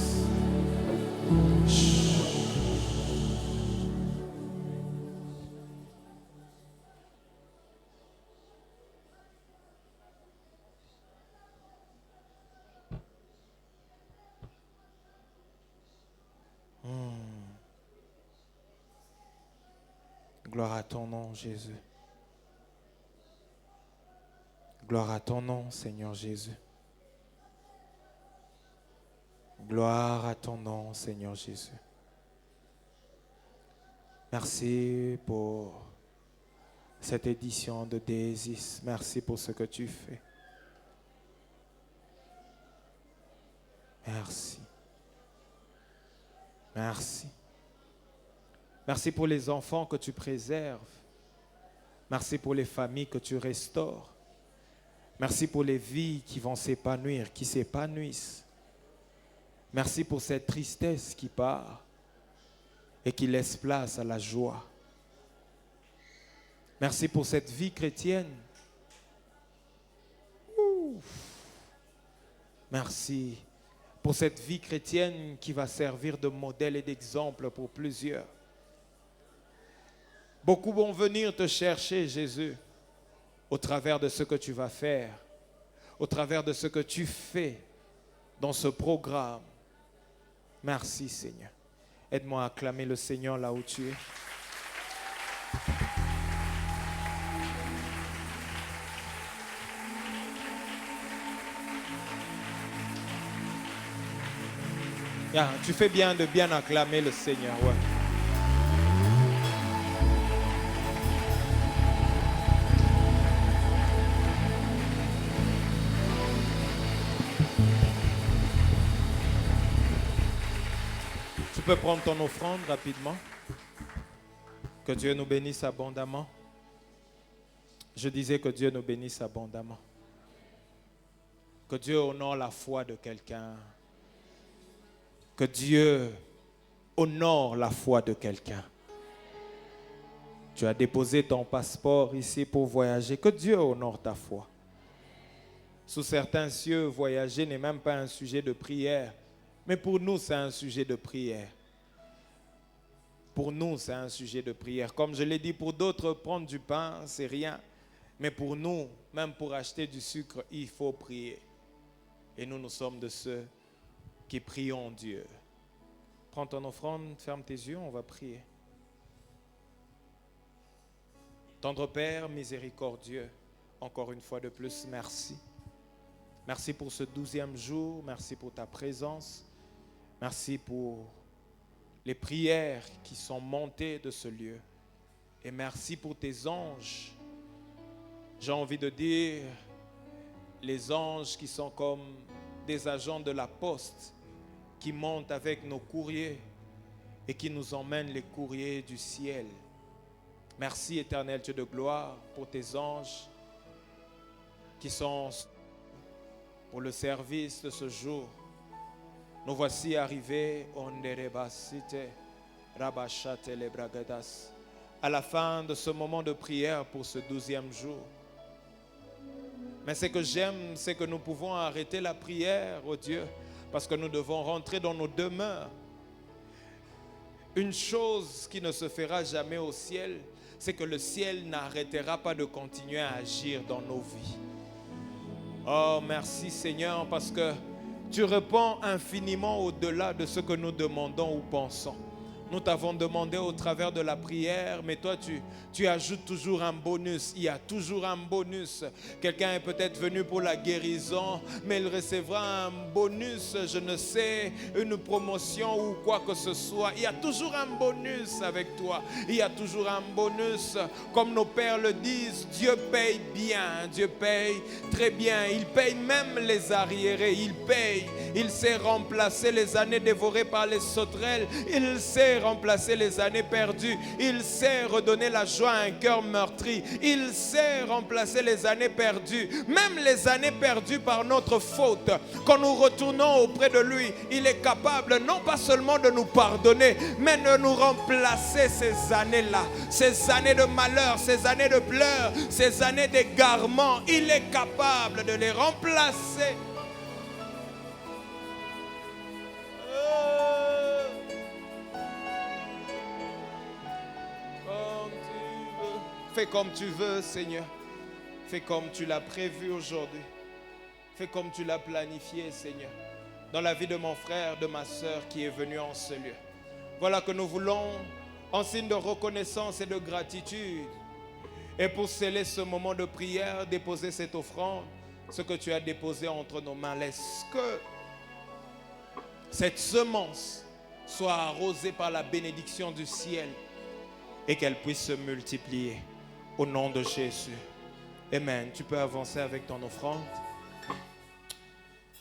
Gloire à ton nom, Jésus. Gloire à ton nom, Seigneur Jésus. Gloire à ton nom, Seigneur Jésus. Merci pour cette édition de Désis. Merci pour ce que tu fais. Merci. Merci. Merci pour les enfants que tu préserves. Merci pour les familles que tu restaures. Merci pour les vies qui vont s'épanouir, qui s'épanouissent. Merci pour cette tristesse qui part et qui laisse place à la joie. Merci pour cette vie chrétienne. Merci pour cette vie chrétienne qui va servir de modèle et d'exemple pour plusieurs. Beaucoup vont venir te chercher, Jésus. au travers de ce que tu vas faire, au travers de ce que tu fais dans ce programme. Merci Seigneur. Aide-moi à acclamer le Seigneur là où tu es. Yeah, tu fais bien de bien acclamer le Seigneur. Ouais. Tu peux prendre ton offrande rapidement. Que Dieu nous bénisse abondamment. Je disais que Dieu nous bénisse abondamment. Que Dieu honore la foi de quelqu'un. Que Dieu honore la foi de quelqu'un. Tu as déposé ton passeport ici pour voyager. Que Dieu honore ta foi. Sous certains cieux, voyager n'est même pas un sujet de prière. Mais pour nous, c'est un sujet de prière. Pour nous, c'est un sujet de prière. Comme je l'ai dit, pour d'autres, prendre du pain, c'est rien. Mais pour nous, même pour acheter du sucre, il faut prier. Et nous, nous sommes de ceux qui prions Dieu. Prends ton offrande, ferme tes yeux, on va prier. Tendre Père, miséricordieux, encore une fois de plus, merci. Merci pour ce 12e jour, merci pour ta présence, merci pour les prières qui sont montées de ce lieu. Et merci pour tes anges. J'ai envie de dire, les anges qui sont comme des agents de la poste, qui montent avec nos courriers et qui nous emmènent les courriers du ciel. Merci éternel Dieu de gloire pour tes anges qui sont pour le service de ce jour. Nous voici arrivés à la fin de ce moment de prière pour ce 12e jour. Mais ce que j'aime, c'est que nous pouvons arrêter la prière, oh Dieu, parce que nous devons rentrer dans nos demeures. Une chose qui ne se fera jamais au ciel, c'est que le ciel n'arrêtera pas de continuer à agir dans nos vies. Oh, merci Seigneur, parce que tu réponds infiniment au-delà de ce que nous demandons ou pensons. Nous t'avons demandé au travers de la prière, mais toi tu ajoutes toujours un bonus. Il y a toujours un bonus. Quelqu'un est peut-être venu pour la guérison, mais il recevra un bonus, je ne sais, une promotion ou quoi que ce soit. Il y a toujours un bonus avec toi. Il y a toujours un bonus. Comme nos pères le disent, Dieu paye bien. Dieu paye très bien. Il paye même les arriérés. Il paye. Il sait remplacer les années dévorées par les sauterelles. Il sait remplacer les années perdues. Il sait redonner la joie à un cœur meurtri. Il sait remplacer les années perdues, même les années perdues par notre faute. Quand nous retournons auprès de lui, il est capable non pas seulement de nous pardonner, mais de nous remplacer ces années-là, ces années de malheur, ces années de pleurs, ces années d'égarement. Il est capable de les remplacer. Fais comme tu veux, Seigneur. Fais comme tu l'as prévu aujourd'hui. Fais comme tu l'as planifié, Seigneur. Dans la vie de mon frère, de ma soeur qui est venue en ce lieu. Voilà que nous voulons, en signe de reconnaissance et de gratitude, et pour sceller ce moment de prière, déposer cette offrande, ce que tu as déposé entre nos mains. Laisse que cette semence soit arrosée par la bénédiction du ciel et qu'elle puisse se multiplier. Au nom de Jésus. Amen. Tu peux avancer avec ton offrande.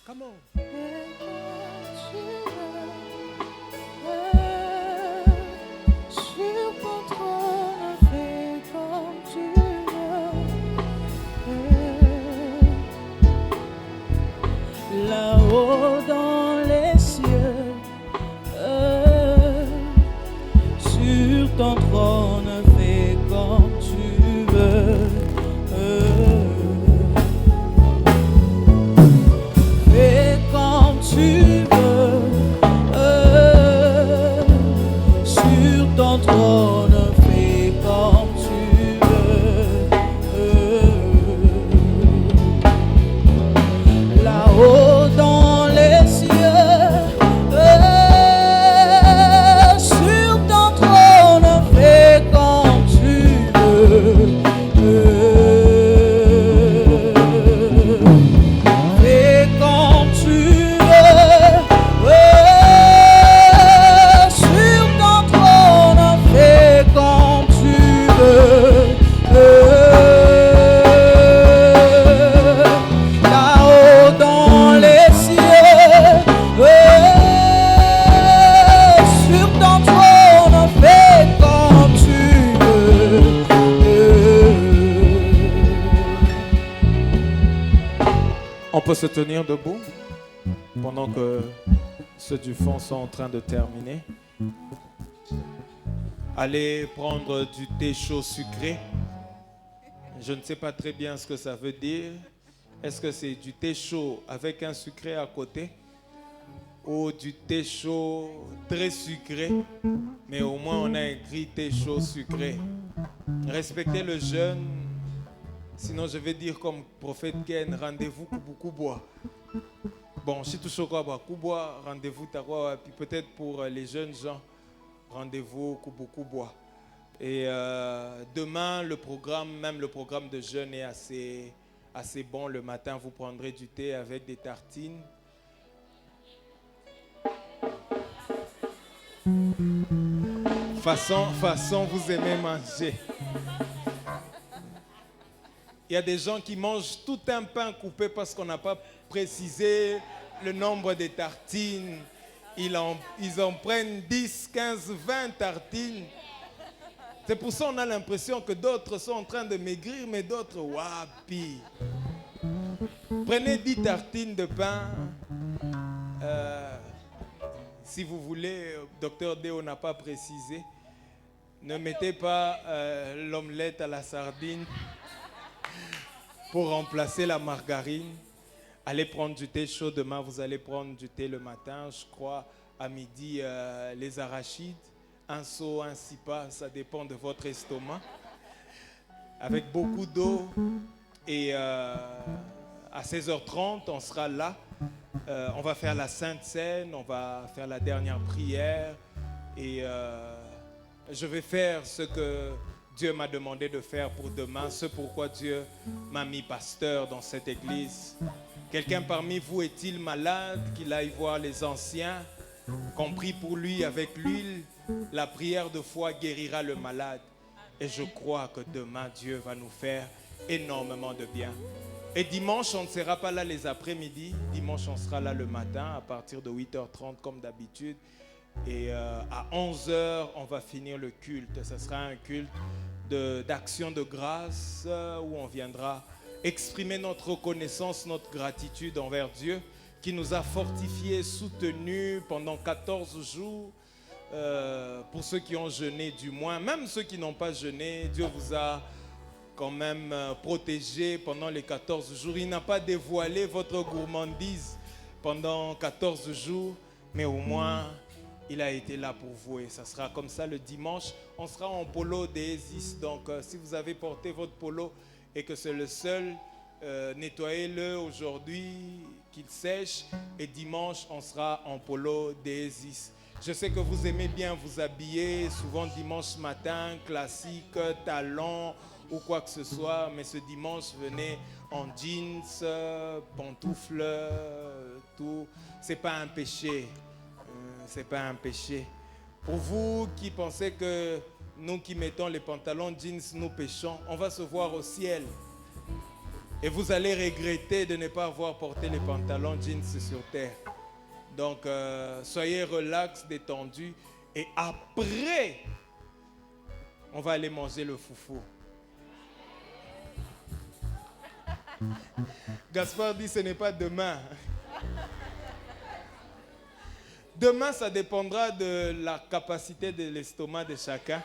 Come on. Sur ton trône, fais comme tu veux. Là-haut dans les cieux, sur ton trône, fais comme tu veux. Fais comme tu veux. Sur ton trône, fais comme tu veux. se tenir debout pendant que ceux du fond sont en train de terminer. Allez prendre du thé chaud sucré. Je ne sais pas très bien ce que ça veut dire. Est-ce que c'est du thé chaud avec un sucré à côté ou du thé chaud très sucré, mais au moins on a écrit thé chaud sucré. Respectez le jeûne, sinon je vais dire comme prophète Ken, rendez-vous Kubukubois. Bon, si tout chocolat Kubois, rendez-vous Taroua, puis peut-être pour les jeunes gens, rendez-vous Kubukubois. Et demain, le programme de jeûne est assez bon. Le matin, vous prendrez du thé avec des tartines. Façon, vous aimez manger. Il y a des gens qui mangent tout un pain coupé parce qu'on n'a pas précisé le nombre de tartines. Ils en prennent 10, 15, 20 tartines. C'est pour ça qu'on a l'impression que d'autres sont en train de maigrir, mais d'autres, wapi. Prenez 10 tartines de pain. Si vous voulez, docteur Déo n'a pas précisé. Ne mettez pas l'omelette à la sardine pour remplacer la margarine. Allez prendre du thé chaud demain. Vous allez prendre du thé le matin. Je crois à midi, les arachides. Un seau, un sipa, ça dépend de votre estomac. Avec beaucoup d'eau. Et à 16h30, on sera là. On va faire la Sainte Seine, on va faire la dernière prière. Et je vais faire ce que Dieu m'a demandé de faire pour demain. Ce pourquoi Dieu m'a mis pasteur dans cette église. Quelqu'un parmi vous est-il malade, qu'il aille voir les anciens, qu'on prie pour lui avec l'huile? La prière de foi guérira le malade. Et je crois que demain, Dieu va nous faire énormément de bien. Et dimanche, on ne sera pas là les après-midi. Dimanche, on sera là le matin à partir de 8h30 comme d'habitude. Et à 11h, on va finir le culte. Ce sera un culte d'action de grâce où on viendra exprimer notre reconnaissance, notre gratitude envers Dieu qui nous a fortifiés, soutenus pendant 14 jours. Pour ceux qui ont jeûné du moins, même ceux qui n'ont pas jeûné, Dieu vous a quand même protégé pendant les 14 jours. Il n'a pas dévoilé votre gourmandise pendant 14 jours, mais au moins il a été là pour vous. Et ça sera comme ça le dimanche. On sera en polo d'Aesis. Donc si vous avez porté votre polo et que c'est le seul, nettoyez-le aujourd'hui, qu'il sèche. Et dimanche, on sera en polo d'Aesis. Je sais que vous aimez bien vous habiller, souvent dimanche matin, classique, talons ou quoi que ce soit, mais ce dimanche, venez en jeans, pantoufles, tout. C'est pas un péché. C'est pas un péché. Pour vous qui pensez que nous qui mettons les pantalons jeans, nous péchons, on va se voir au ciel. Et vous allez regretter de ne pas avoir porté les pantalons jeans sur terre. Donc, soyez relax, détendus. Et après, on va aller manger le foufou. Gaspard dit ce n'est pas demain. Demain, ça dépendra de la capacité de l'estomac de chacun.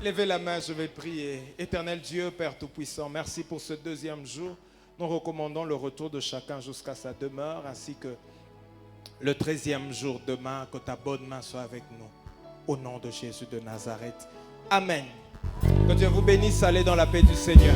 Levez la main, je vais prier. Éternel Dieu, Père Tout-Puissant, merci pour ce deuxième jour. Nous recommandons le retour de chacun jusqu'à sa demeure, ainsi que le 13e jour demain, que ta bonne main soit avec nous. Au nom de Jésus de Nazareth. Amen. Que Dieu vous bénisse, allez dans la paix du Seigneur.